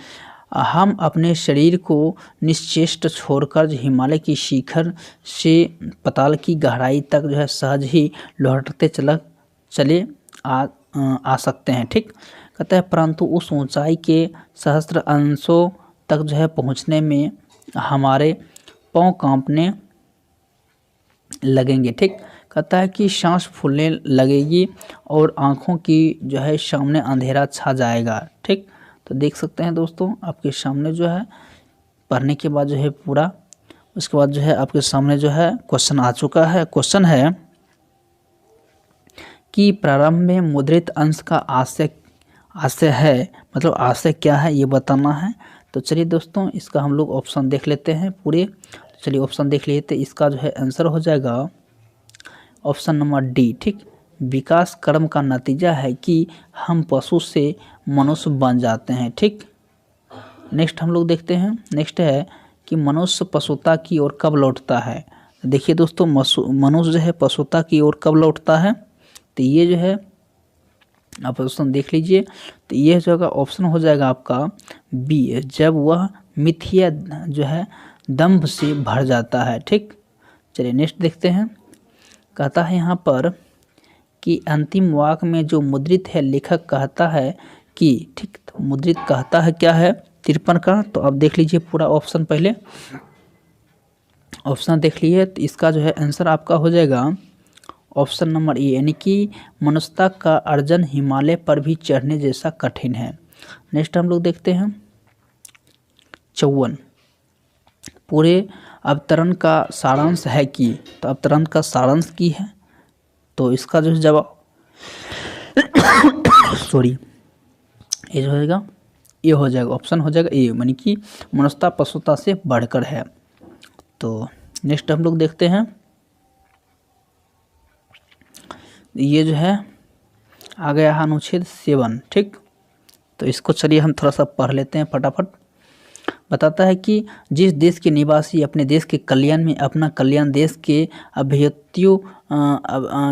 S1: हम अपने शरीर को निश्चेष्ट छोड़कर हिमालय की शिखर से पाताल की गहराई तक जो है सहज ही लौटते चले आ सकते हैं। ठीक, कहता है परंतु उस ऊंचाई के सहस्त्र अंशों तक जो है पहुंचने में हमारे पाँव कांपने लगेंगे। ठीक, कहता है कि सांस फूलने लगेगी और आँखों की जो है सामने अंधेरा छा जाएगा। ठीक, तो देख सकते हैं दोस्तों आपके सामने जो है पढ़ने के बाद जो है पूरा, उसके बाद जो है आपके सामने जो है क्वेश्चन आ चुका है। क्वेश्चन है कि प्रारंभ में मुद्रित अंश का आशय है, मतलब आशय क्या है ये बताना है। तो चलिए दोस्तों इसका हम लोग ऑप्शन देख लेते हैं पूरे। तो चलिए ऑप्शन देख लेते, इसका जो है आंसर हो जाएगा ऑप्शन नंबर डी। ठीक, विकास कर्म का नतीजा है कि हम पशु से मनुष्य बन जाते हैं। ठीक, नेक्स्ट हम लोग देखते हैं। नेक्स्ट है कि मनुष्य पशुता की ओर कब लौटता है। देखिए दोस्तों मनुष्य जो है पशुता की ओर कब लौटता है, तो ये जो है आप ऑप्शन देख लीजिए। तो ये जो है ऑप्शन हो जाएगा आपका बी, जब वह मिथ्या जो है दंभ से भर जाता है। ठीक, चलिए नेक्स्ट देखते हैं। कहता है यहाँ पर कि अंतिम वाक्य में जो मुद्रित है लेखक कहता है कि, ठीक, तो मुद्रित कहता है क्या है 53 का। तो आप देख लीजिए पूरा ऑप्शन, पहले ऑप्शन देख लीजिए। तो इसका जो है आंसर आपका हो जाएगा ऑप्शन नंबर ए, यानी कि मनुष्यता का अर्जन हिमालय पर भी चढ़ने जैसा कठिन है। नेक्स्ट हम लोग देखते हैं 54, पूरे अवतरण का सारांश है कि, तो अवतरण का सारांश की है। तो इसका जो जवाब सॉरी ये जो होगा ये हो जाएगा, ऑप्शन हो जाएगा ए, यानी कि मनुष्यता पशुता से बढ़कर है। तो नेक्स्ट हम लोग देखते हैं, ये जो है आ गया है अनुच्छेद 7। ठीक, तो इसको चलिए हम थोड़ा सा पढ़ लेते हैं फटाफट। बताता है कि जिस देश के निवासी अपने देश के कल्याण में अपना कल्याण देश के अभ्युदयों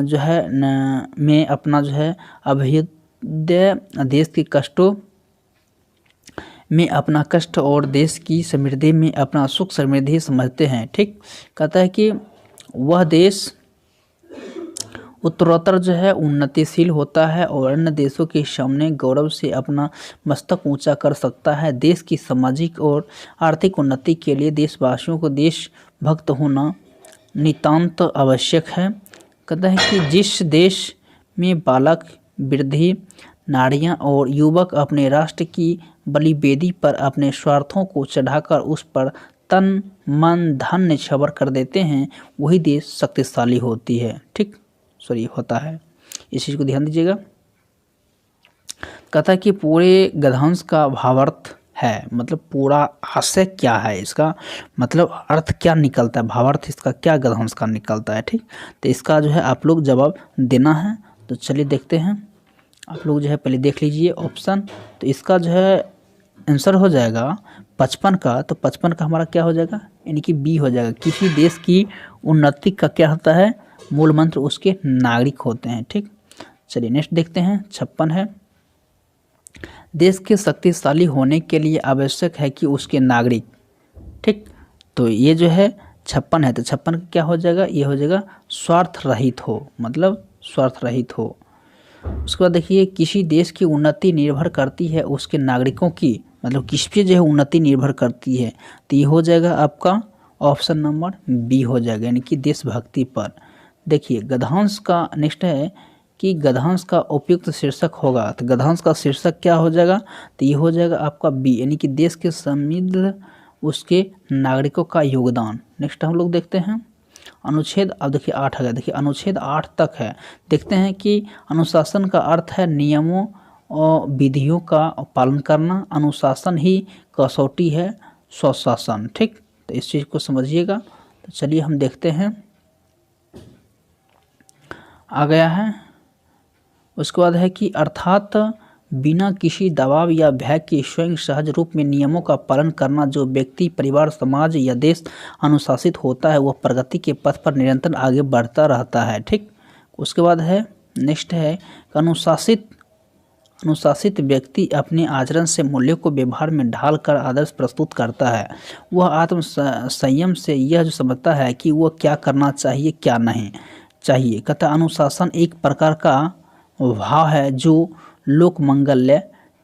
S1: जो है में अपना जो है अभ्युदय देश के कष्टों में अपना कष्ट और देश की समृद्धि में अपना सुख समृद्धि समझते हैं। ठीक, कहता है कि वह देश उत्तरोत्तर जो है उन्नतिशील होता है और अन्य देशों के सामने गौरव से अपना मस्तक ऊंचा कर सकता है। देश की सामाजिक और आर्थिक उन्नति के लिए देशवासियों को देशभक्त होना नितांत आवश्यक है। कहता है कि जिस देश में बालक, वृद्धि, नारियां और युवक अपने राष्ट्र की बलिवेदी पर अपने स्वार्थों को चढ़ाकर उस पर तन मन धन न्यौछावर कर देते हैं, वही देश शक्तिशाली होती है। ठीक, सॉरी होता है, इस चीज़ को ध्यान दीजिएगा। कहता है कि पूरे गद्यांश का भावार्थ है, मतलब पूरा आशय क्या है, इसका मतलब अर्थ क्या निकलता है, भावार्थ इसका क्या गद्यांश का निकलता है। ठीक, तो इसका जो है आप लोग जवाब देना है। तो चलिए देखते हैं, आप लोग जो है पहले देख लीजिए ऑप्शन। तो इसका जो है आंसर हो जाएगा 55 का। तो 55 का हमारा क्या हो जाएगा, यानी कि बी हो जाएगा। किसी देश की उन्नति का क्या होता है, मूल मंत्र उसके नागरिक होते हैं। ठीक, चलिए नेक्स्ट देखते हैं 56 है, देश के शक्तिशाली होने के लिए आवश्यक है कि उसके नागरिक। ठीक, तो ये जो है 56 है। तो 56 का क्या हो जाएगा, ये हो जाएगा स्वार्थ रहित हो, मतलब स्वार्थ रहित हो। उसके बाद देखिए किसी देश की उन्नति निर्भर करती है उसके नागरिकों की, मतलब किस पे जो है उन्नति निर्भर करती है। तो ये हो जाएगा आपका ऑप्शन नंबर बी हो जाएगा, यानी कि देशभक्ति पर। देखिए गद्यांश का नेक्स्ट है कि गद्यांश का उपयुक्त शीर्षक होगा। तो गद्यांश का शीर्षक क्या हो जाएगा, तो ये हो जाएगा आपका बी, यानी कि देश के समृद्ध उसके नागरिकों का योगदान। नेक्स्ट हम लोग देखते हैं अनुच्छेद, अब देखिए 8 है, देखिए अनुच्छेद 8 तक है। देखते हैं कि अनुशासन का अर्थ है नियमों और विधियों का पालन करना, अनुशासन ही कसौटी है स्वशासन। ठीक, तो इस चीज़ को समझिएगा। तो चलिए हम देखते हैं, आ गया है। उसके बाद है कि अर्थात बिना किसी दबाव या भय के स्वयं सहज रूप में नियमों का पालन करना, जो व्यक्ति, परिवार, समाज या देश अनुशासित होता है वह प्रगति के पथ पर निरंतर आगे बढ़ता रहता है। ठीक, उसके बाद है नेक्स्ट है अनुशासित व्यक्ति अपने आचरण से मूल्यों को व्यवहार में ढालकर आदर्श प्रस्तुत करता है। वह आत्म संयम से यह जो समझता है कि वह क्या करना चाहिए क्या नहीं चाहिए। कहता अनुशासन एक प्रकार का भाव है जो लोक मंगल्य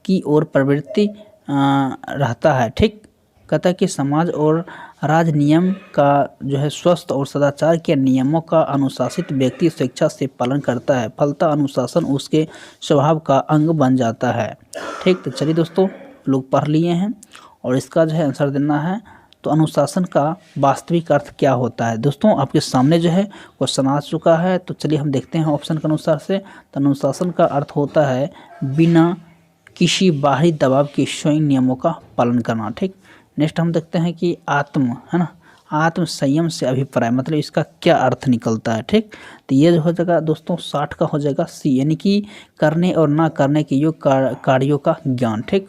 S1: की ओर प्रवृत्ति रहता है। ठीक, कहता है कि समाज और राज नियम का जो है स्वस्थ और सदाचार के नियमों का अनुशासित व्यक्ति स्वेच्छा से पालन करता है, फलतः अनुशासन उसके स्वभाव का अंग बन जाता है। ठीक, तो चलिए दोस्तों, लोग पढ़ लिए हैं और इसका जो है आंसर देना है। तो अनुशासन का वास्तविक अर्थ क्या होता है दोस्तों, आपके सामने जो है क्वेश्चन आ चुका है। तो चलिए हम देखते हैं ऑप्शन के अनुसार से। तो अनुशासन का अर्थ होता है बिना किसी बाहरी दबाव के स्वयं नियमों का पालन करना। ठीक, नेक्स्ट हम देखते हैं कि आत्म, है ना, आत्म संयम से अभिप्राय, मतलब इसका क्या अर्थ निकलता है। ठीक, तो ये जो हो जाएगा दोस्तों 60 का हो जाएगा सी, यानी कि करने और ना करने के योग्य कार्यों का ज्ञान। ठीक,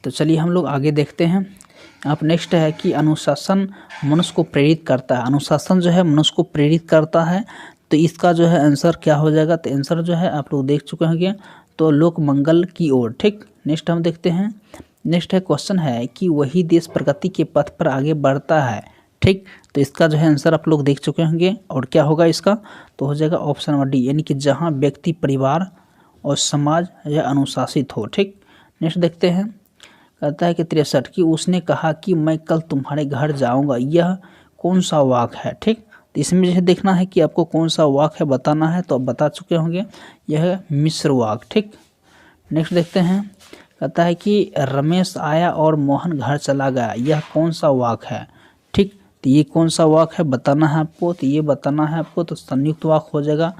S1: तो चलिए हम लोग आगे देखते हैं। अब नेक्स्ट है कि अनुशासन मनुष्य को प्रेरित करता है। अनुशासन जो है मनुष्य को प्रेरित करता है, तो इसका जो है आंसर क्या हो जाएगा। तो आंसर जो है आप लोग देख चुके होंगे, तो लोक मंगल की ओर। ठीक, नेक्स्ट हम देखते हैं। नेक्स्ट है क्वेश्चन है कि वही देश प्रगति के पथ पर आगे बढ़ता है। ठीक, तो इसका जो है आंसर आप लोग देख चुके होंगे, और क्या होगा इसका, तो हो जाएगा ऑप्शन नंबर डी, यानी कि जहाँ व्यक्ति, परिवार और समाज यह अनुशासित हो। ठीक, नेक्स्ट देखते हैं। कहता है कि 63 की उसने कहा कि मैं कल तुम्हारे घर जाऊंगा, यह कौन सा वाक्य है। ठीक, तो इसमें जो देखना है कि आपको कौन सा वाक्य है बताना है, तो आप बता चुके होंगे, यह है मिश्र वाक्य। ठीक, नेक्स्ट देखते हैं। कहता है कि रमेश आया और मोहन घर चला गया, यह कौन सा वाक्य है। ठीक, तो ये कौन सा वाक्य है बताना है आपको, तो ये बताना है आपको, तो संयुक्त वाक्य हो जाएगा,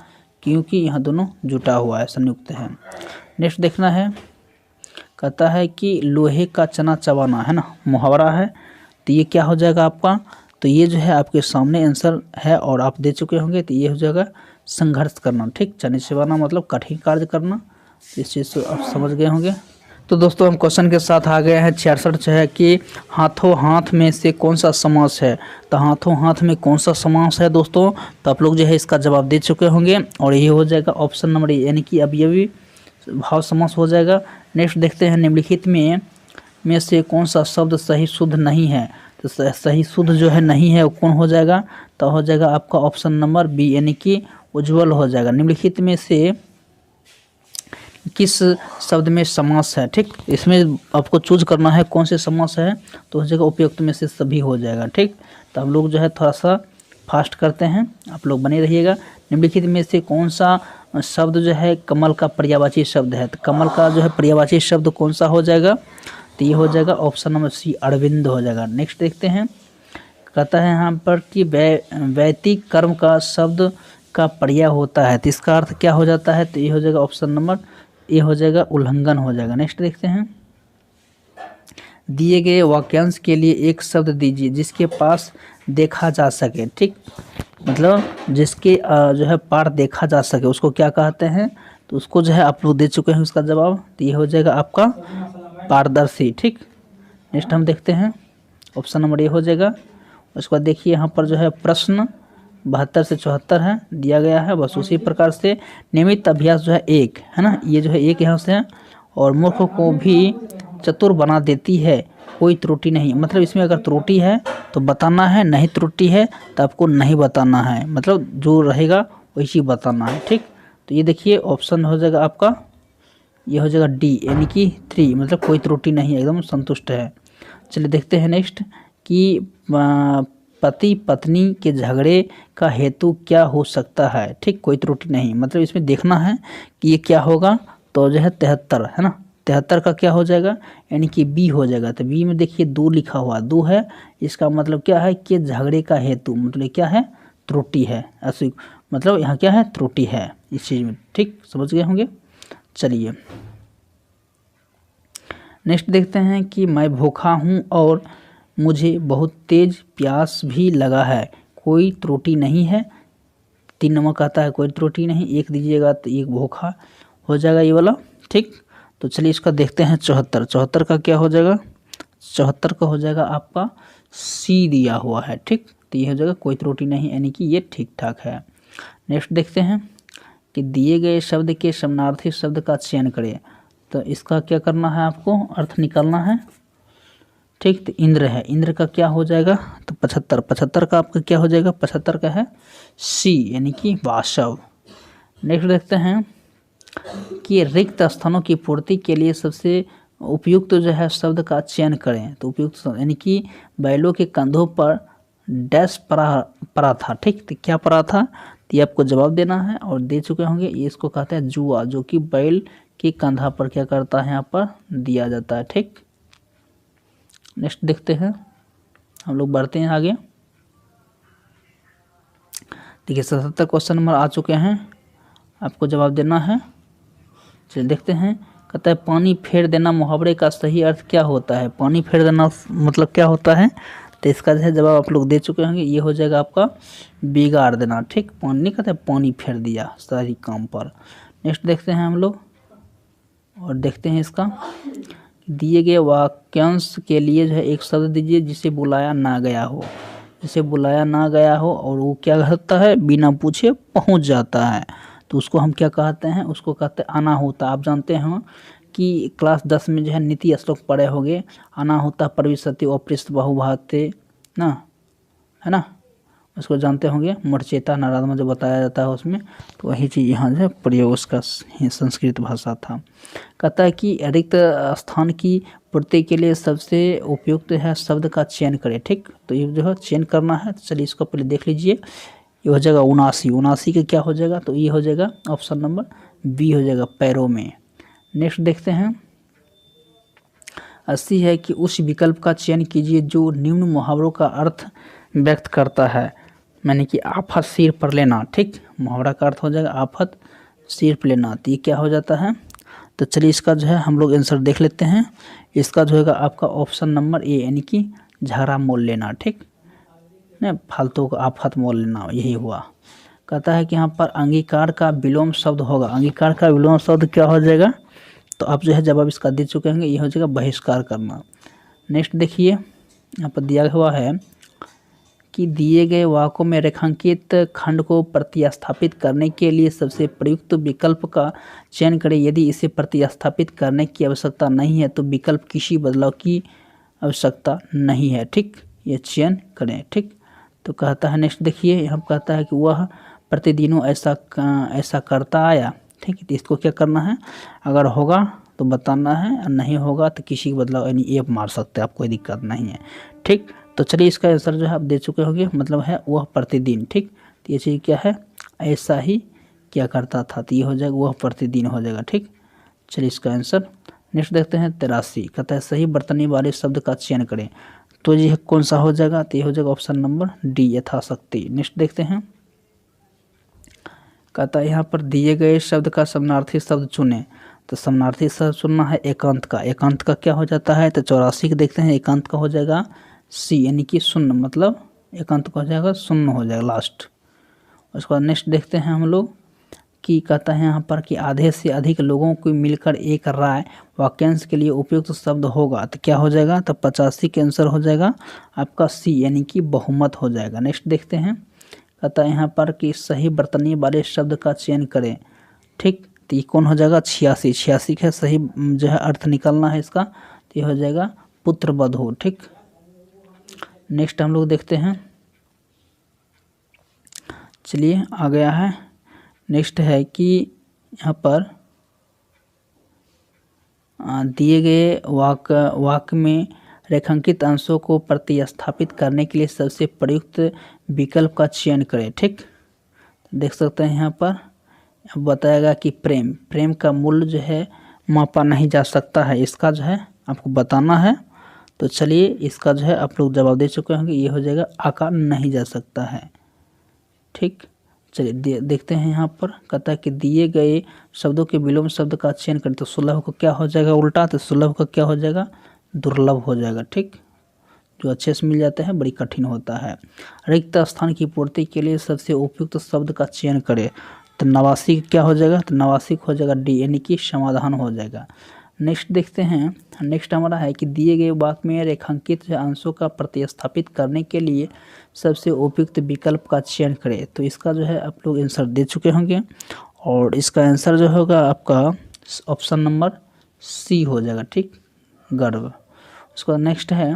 S1: क्योंकि यहाँ दोनों जुटा हुआ है, संयुक्त है। नेक्स्ट देखना है। कहता है कि लोहे का चना चबाना, है ना, मुहावरा है, तो ये क्या हो जाएगा आपका, तो ये जो है आपके सामने आंसर है और आप दे चुके होंगे, तो ये हो जाएगा संघर्ष करना। ठीक, चने चबाना मतलब कठिन कार्य करना, इस चीज़ से आप समझ गए होंगे। तो दोस्तों हम क्वेश्चन के साथ आ गए हैं 66 है कि हाथों हाथ में से कौन सा समास है। तो हाथों हाथ में कौन सा समास है दोस्तों, तो आप लोग जो है इसका जवाब दे चुके होंगे, और ये हो जाएगा ऑप्शन नंबर ए, यानी कि अब ये भी भाव समास हो जाएगा। नेक्स्ट देखते हैं। निम्नलिखित में से कौन सा शब्द सही शुद्ध नहीं है। तो सही शुद्ध जो है नहीं है वो कौन हो जाएगा, तो हो जाएगा आपका ऑप्शन नंबर बी, यानी कि उज्ज्वल हो जाएगा। निम्नलिखित में से किस शब्द में समास है। ठीक, इसमें आपको चूज करना है कौन से समास है, तो हो जाएगा उपयुक्त में से सभी हो जाएगा। ठीक, तो हम लोग जो है थोड़ा सा फास्ट करते हैं, आप लोग बने रहिएगा। निम्नलिखित में से कौन सा शब्द जो है कमल का पर्यायवाची शब्द है। तो कमल का जो है पर्यायवाची शब्द कौन सा हो जाएगा, तो ये हो जाएगा ऑप्शन नंबर सी, अरविंद हो जाएगा। नेक्स्ट देखते हैं। कहता है यहाँ पर कि वैदिक कर्म का शब्द का पर्याय होता है, तो इसका अर्थ क्या हो जाता है, तो ये हो जाएगा ऑप्शन नंबर ए हो जाएगा, उल्लंघन हो जाएगा। नेक्स्ट देखते हैं। दिए गए वाक्यांश के लिए एक शब्द दीजिए जिसके पास देखा जा सके। ठीक, मतलब जिसके जो है पार देखा जा सके उसको क्या कहते हैं, तो उसको जो है आप लोग दे चुके हैं उसका जवाब, तो ये हो जाएगा आपका पारदर्शी। ठीक, नेक्स्ट हम देखते हैं, ऑप्शन नंबर ए हो जाएगा। उसके बाद देखिए यहाँ पर जो है प्रश्न 72 से 74 है दिया गया है, बस उसी प्रकार से नियमित अभ्यास जो है एक है ना, ये जो है एक यहाँ से है, और मूर्ख को भी चतुर बना देती है, कोई त्रुटि नहीं। मतलब इसमें अगर त्रुटि है तो बताना है, नहीं त्रुटि है तो आपको नहीं बताना है, मतलब जो रहेगा वैसी बताना है। ठीक, तो ये देखिए ऑप्शन हो जाएगा आपका, ये हो जाएगा डी, यानी कि 3, मतलब कोई त्रुटि नहीं, एकदम संतुष्ट है। चलिए देखते हैं नेक्स्ट कि पति पत्नी के झगड़े का हेतु क्या हो सकता है। ठीक, कोई त्रुटि नहीं, मतलब इसमें देखना है कि ये क्या होगा, तो जो है 73 है ना, 73 का क्या हो जाएगा, यानी कि बी हो जाएगा। तो बी में देखिए 2 लिखा हुआ, 2 है, इसका मतलब क्या है कि झगड़े का हेतु मतलब क्या है, त्रुटि है, ऐसे मतलब यहाँ क्या है, त्रुटि है इस चीज़ में। ठीक, समझ गए होंगे। चलिए नेक्स्ट देखते हैं कि मैं भूखा हूँ और मुझे बहुत तेज प्यास भी लगा है, कोई त्रुटि नहीं है। 3 नंबर कहता है कोई त्रुटि नहीं, 1 दीजिएगा तो 1 भूखा हो जाएगा ये वाला। ठीक, तो चलिए इसका देखते हैं 74 का क्या हो जाएगा, 74 का हो जाएगा आपका सी दिया हुआ है। ठीक, तो ये हो जाएगा कोई त्रुटि नहीं, यानी कि ये ठीक ठाक है। नेक्स्ट देखते हैं कि दिए गए शब्द के समानार्थी शब्द का चयन करें, तो इसका क्या करना है, आपको अर्थ निकालना है। ठीक, तो इंद्र है, इंद्र का क्या हो जाएगा, तो 75 का आपका क्या हो जाएगा, 75 का है सी, यानी कि वासव। नेक्स्ट देखते हैं कि रिक्त स्थानों की पूर्ति के लिए सबसे उपयुक्त जो है शब्द का चयन करें। तो उपयुक्त शब्द यानी कि बैलों के कंधों पर डैश पड़ा था। ठीक, तो क्या पड़ा था, तो ये आपको जवाब देना है और दे चुके होंगे। ये इसको कहते हैं जुआ, जो कि बैल के कंधा पर क्या करता है, यहाँ पर दिया जाता है। ठीक, नेक्स्ट देखते हैं, हम लोग बढ़ते हैं आगे। देखिए 77 क्वेश्चन नंबर आ चुके हैं, आपको जवाब देना है। चलिए देखते हैं, कहता है पानी फेर देना मुहावरे का सही अर्थ क्या होता है। पानी फेर देना मतलब क्या होता है, तो इसका जो है जवाब आप लोग दे चुके होंगे। ये हो जाएगा आपका बिगाड़ देना। ठीक, पानी नहीं कहते, पानी फेर दिया सारी काम पर। नेक्स्ट देखते हैं हम लोग और देखते हैं इसका, दिए गए वाक्यांश के लिए जो है एक शब्द दीजिए जिसे बुलाया ना गया हो। जिसे बुलाया ना गया हो और वो क्या करता है, बिना पूछे पहुंच जाता है, तो उसको हम क्या कहते हैं, उसको कहते हैं आना होता। आप जानते हैं कि क्लास 10 में जो है नीति श्लोक पढ़े होंगे, आना होता प्रविशति अपृष्ठ बहुभाते ना, है ना, उसको जानते होंगे। मरचेता नारद में जो बताया जाता है उसमें, तो वही चीज़ यहाँ जो प्रयोग उसका संस्कृत भाषा था। कहता है कि रिक्त स्थान की पूर्ति के लिए सबसे उपयुक्त है शब्द का चयन करें। ठीक, तो ये जो है चयन करना है, तो चलिए इसको पहले देख लीजिए। ये हो जाएगा 79, 79 का क्या हो जाएगा, तो ये हो जाएगा ऑप्शन नंबर बी हो जाएगा, पैरों में। नेक्स्ट देखते हैं, 80 है कि उस विकल्प का चयन कीजिए जो निम्न मुहावरों का अर्थ व्यक्त करता है। मैंने कि आफत सिर पर लेना। ठीक, मुहावरा का अर्थ हो जाएगा आफत सिर पर लेना, तो ये क्या हो जाता है, तो चलिए इसका जो है हम लोग आंसर देख लेते हैं। इसका जो है आपका ऑप्शन नंबर ए, यानी कि झगड़ा मोल लेना। ठीक, नहीं फालतू को आफत मोल लेना, यही हुआ। कहता है कि यहाँ पर अंगीकार का विलोम शब्द होगा। अंगीकार का विलोम शब्द क्या हो जाएगा, तो आप जो है जवाब इसका दे चुके होंगे, ये हो जाएगा बहिष्कार करना। नेक्स्ट देखिए, यहाँ पर दिया हुआ है कि दिए गए वाक्यों में रेखांकित खंड को प्रतिस्थापित करने के लिए सबसे प्रयुक्त विकल्प का चयन करें। यदि इसे प्रतिस्थापित करने की आवश्यकता नहीं है तो विकल्प किसी बदलाव की आवश्यकता नहीं है। ठीक, ये चयन करें। ठीक, तो कहता है नेक्स्ट देखिए, यहाँ कहता है कि वह प्रतिदिनों ऐसा करता आया। ठीक है, तो इसको क्या करना है, अगर होगा तो बताना है और नहीं होगा तो किसी का बदलाव यानी एक मार सकते हैं आप, कोई दिक्कत नहीं है। ठीक, तो चलिए इसका आंसर जो है आप दे चुके होंगे, मतलब है वह प्रतिदिन। ठीक, तो ये चीज़ क्या है, ऐसा ही क्या करता था, तो ये हो जाएगा वह प्रतिदिन हो जाएगा। ठीक, चलिए इसका आंसर नेक्स्ट देखते हैं। 83 कहता है सही बर्तनी वाले शब्द का चयन करें, तो ये कौन सा हो जाएगा, तो ये हो जाएगा ऑप्शन नंबर डी, यथाशक्ति। नेक्स्ट देखते हैं, कहता है यहाँ पर दिए गए शब्द का समानार्थी शब्द चुनें, तो समानार्थी शब्द चुनना है एकांत का। एकांत का क्या हो जाता है, तो 84 के देखते हैं, एकांत का हो जाएगा सी, यानी कि शून्य, मतलब एकांत का हो जाएगा शून्य हो जाएगा लास्ट। उसके बाद नेक्स्ट देखते हैं हम लोग कि कहता है यहाँ पर कि आधे से अधिक लोगों को मिलकर एक राय वाक्यांश के लिए उपयुक्त शब्द होगा, तो क्या हो जाएगा, तो 85 के आंसर हो जाएगा आपका सी, यानी कि बहुमत हो जाएगा। नेक्स्ट देखते हैं, कहता है यहाँ पर कि सही बर्तनी वाले शब्द का चयन करें। ठीक, तो ये कौन हो जाएगा, 86, 86 का सही जो है अर्थ निकलना है इसका, तो ये हो जाएगा पुत्र बधू। ठीक, नेक्स्ट हम लोग देखते हैं, चलिए आ गया है। नेक्स्ट है कि यहाँ पर दिए गए वाक्य में रेखांकित अंशों को प्रतिस्थापित करने के लिए सबसे प्रयुक्त विकल्प का चयन करें। ठीक, देख सकते हैं यहाँ पर बताएगा कि प्रेम का मूल्य जो है मापा नहीं जा सकता है, इसका जो है आपको बताना है। तो चलिए इसका जो है आप लोग जवाब दे चुके होंगे, ये हो जाएगा आका नहीं जा सकता है। ठीक, चलिए देखते हैं यहाँ पर, कहता है कि दिए गए शब्दों के विलोम शब्द का चयन करें, तो सुलभ को क्या हो जाएगा उल्टा, तो सुलभ का क्या हो जाएगा, दुर्लभ हो जाएगा। ठीक, जो अच्छे से मिल जाते हैं बड़ी कठिन होता है। रिक्त स्थान की पूर्ति के लिए सबसे उपयुक्त शब्द का चयन करें, तो 89 क्या हो जाएगा, तो 89 हो जाएगा डी, यानी कि समाधान हो जाएगा। नेक्स्ट देखते हैं, नेक्स्ट हमारा है कि दिए गए वाक्य में रेखांकित अंशों का प्रतिस्थापित करने के लिए सबसे उपयुक्त विकल्प का चयन करें, तो इसका जो है आप लोग आंसर दे चुके होंगे और इसका आंसर जो होगा आपका ऑप्शन नंबर सी हो जाएगा। ठीक, गर्भ। उसके बाद नेक्स्ट है,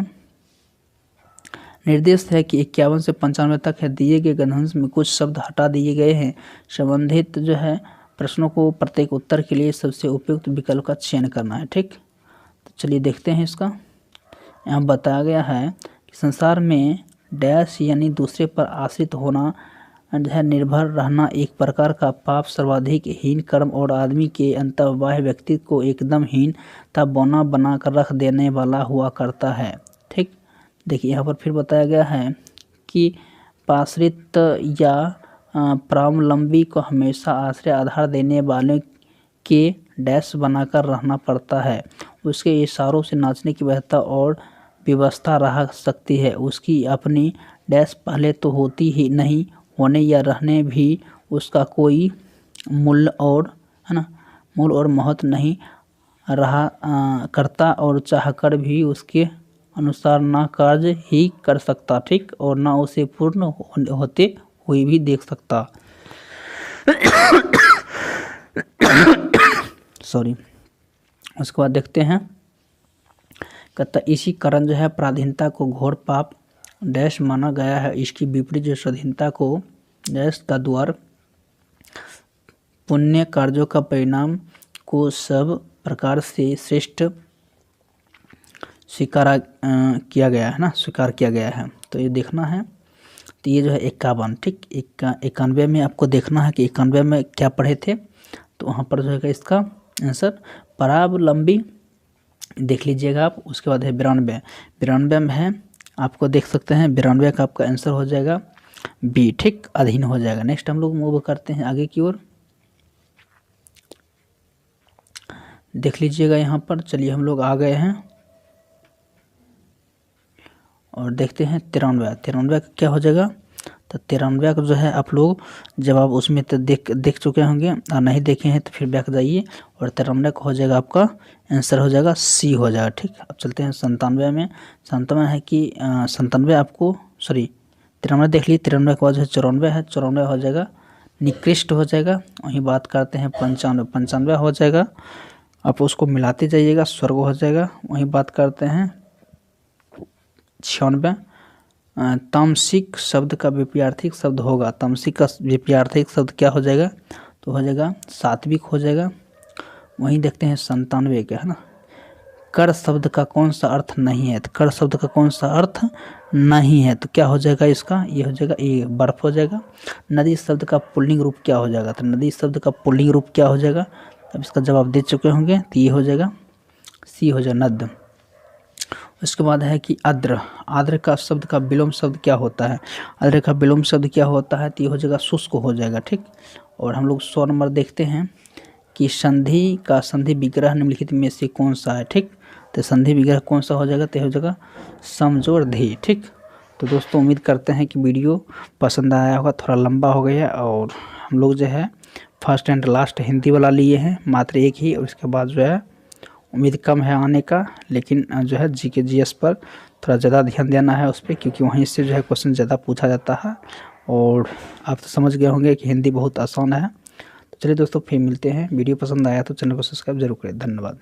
S1: निर्देश है कि 51 से 95 तक है, दिए गए ग्रंथांश में कुछ शब्द हटा दिए गए हैं, संबंधित जो है प्रश्नों को प्रत्येक उत्तर के लिए सबसे उपयुक्त विकल्प का चयन करना है। ठीक, तो चलिए देखते हैं इसका। यहाँ बताया गया है कि संसार में डैश यानी दूसरे पर आश्रित होना जो है, निर्भर रहना एक प्रकार का पाप, सर्वाधिक हीन कर्म और आदमी के अंतर्बाह्य व्यक्तित्व को एकदम हीन तथा बौना बना कर रख देने वाला हुआ करता है। ठीक, देखिए यहाँ पर फिर बताया गया है कि पाश्रित या प्रावलंबी को हमेशा आश्रय आधार देने वाले के डैश बनाकर रहना पड़ता है। उसके इशारों से नाचने की व्यवस्था रह सकती है। उसकी अपनी डैश पहले तो होती ही नहीं, होने या रहने भी उसका कोई मूल्य और महत्व नहीं रहा करता, और चाहकर भी उसके अनुसार ना कार्य ही कर सकता। ठीक, और ना उसे पूर्ण होते हुए भी देख सकता। सॉरी। उसके बाद देखते हैं, कहता इसी कारण जो है पराधीनता को घोर पाप डैश माना गया है। इसकी विपरीत जो स्वाधीनता को डैश का द्वार पुण्य कार्यों का परिणाम को सब प्रकार से श्रेष्ठ स्वीकार किया गया है। तो ये देखना है। तो ये जो है 51, ठीक, 91 में आपको देखना है कि 91 में क्या पढ़े थे। तो वहाँ पर जो है इसका आंसर परावलंबी देख लीजिएगा आप। उसके बाद है 92 में है, आपको देख सकते हैं 92 का आपका आंसर हो जाएगा बी। ठीक, अधीन हो जाएगा। नेक्स्ट हम लोग मूव करते हैं आगे की ओर। देख लीजिएगा यहाँ पर। चलिए हम लोग आ गए हैं और देखते हैं 93 का क्या हो जाएगा। तो 93 का जो है आप लोग जवाब उसमें तो देख चुके होंगे, और नहीं देखे हैं तो फिर बैक जाइए, और 93 का हो जाएगा आपका आंसर हो जाएगा सी हो जाएगा। ठीक, अब चलते हैं 97 में। 97 है कि 97 आपको 93 देख लीजिए। 93 के बाद जो है 94 है, 94 हो जाएगा निकृष्ट हो जाएगा। वहीं बात करते हैं 95 हो जाएगा, आप उसको मिलाते जाइएगा, स्वर्ग हो जाएगा। वहीं बात करते हैं 96, तामसिक शब्द का विपरीतार्थक शब्द होगा। तामसिक का विपरीतार्थक शब्द क्या हो जाएगा, तो हो जाएगा सात्विक हो जाएगा। वहीं देखते हैं 97 का, है ना, कर शब्द का कौन सा अर्थ नहीं है। तो कर शब्द का कौन सा अर्थ नहीं है, तो क्या हो जाएगा इसका, ये हो जाएगा ए, बर्फ हो जाएगा। नदी शब्द का पुल्लिंग रूप क्या हो जाएगा, तो नदी शब्द का पुल्लिंग रूप क्या हो जाएगा, अब इसका जवाब दे चुके होंगे, तो ये हो जाएगा सी हो जाएगा नद। उसके बाद है कि आद्र का शब्द का विलोम शब्द क्या होता है। आद्र का विलोम शब्द क्या होता है, तो ये हो जाएगा शुष्क हो जाएगा। ठीक, और हम लोग 100 नंबर देखते हैं कि संधि का संधि विग्रह निम्नलिखित में से कौन सा है। ठीक, तो संधि विग्रह कौन सा हो जाएगा, तो हो जाएगा समजोड़ धी। ठीक, तो दोस्तों उम्मीद करते हैं कि वीडियो पसंद आया होगा। थोड़ा लंबा हो गया, और हम लोग जो है फर्स्ट एंड लास्ट हिंदी वाला लिए हैं, मात्र एक ही। और उसके बाद जो है उम्मीद कम है आने का, लेकिन जो है जीके जीएस पर थोड़ा ज़्यादा ध्यान देना है उस पर, क्योंकि वहीं से जो है क्वेश्चन ज़्यादा पूछा जाता है। और आप तो समझ गए होंगे कि हिंदी बहुत आसान है। तो चलिए दोस्तों, फिर मिलते हैं। वीडियो पसंद आया तो चैनल को सब्सक्राइब जरूर करें। धन्यवाद।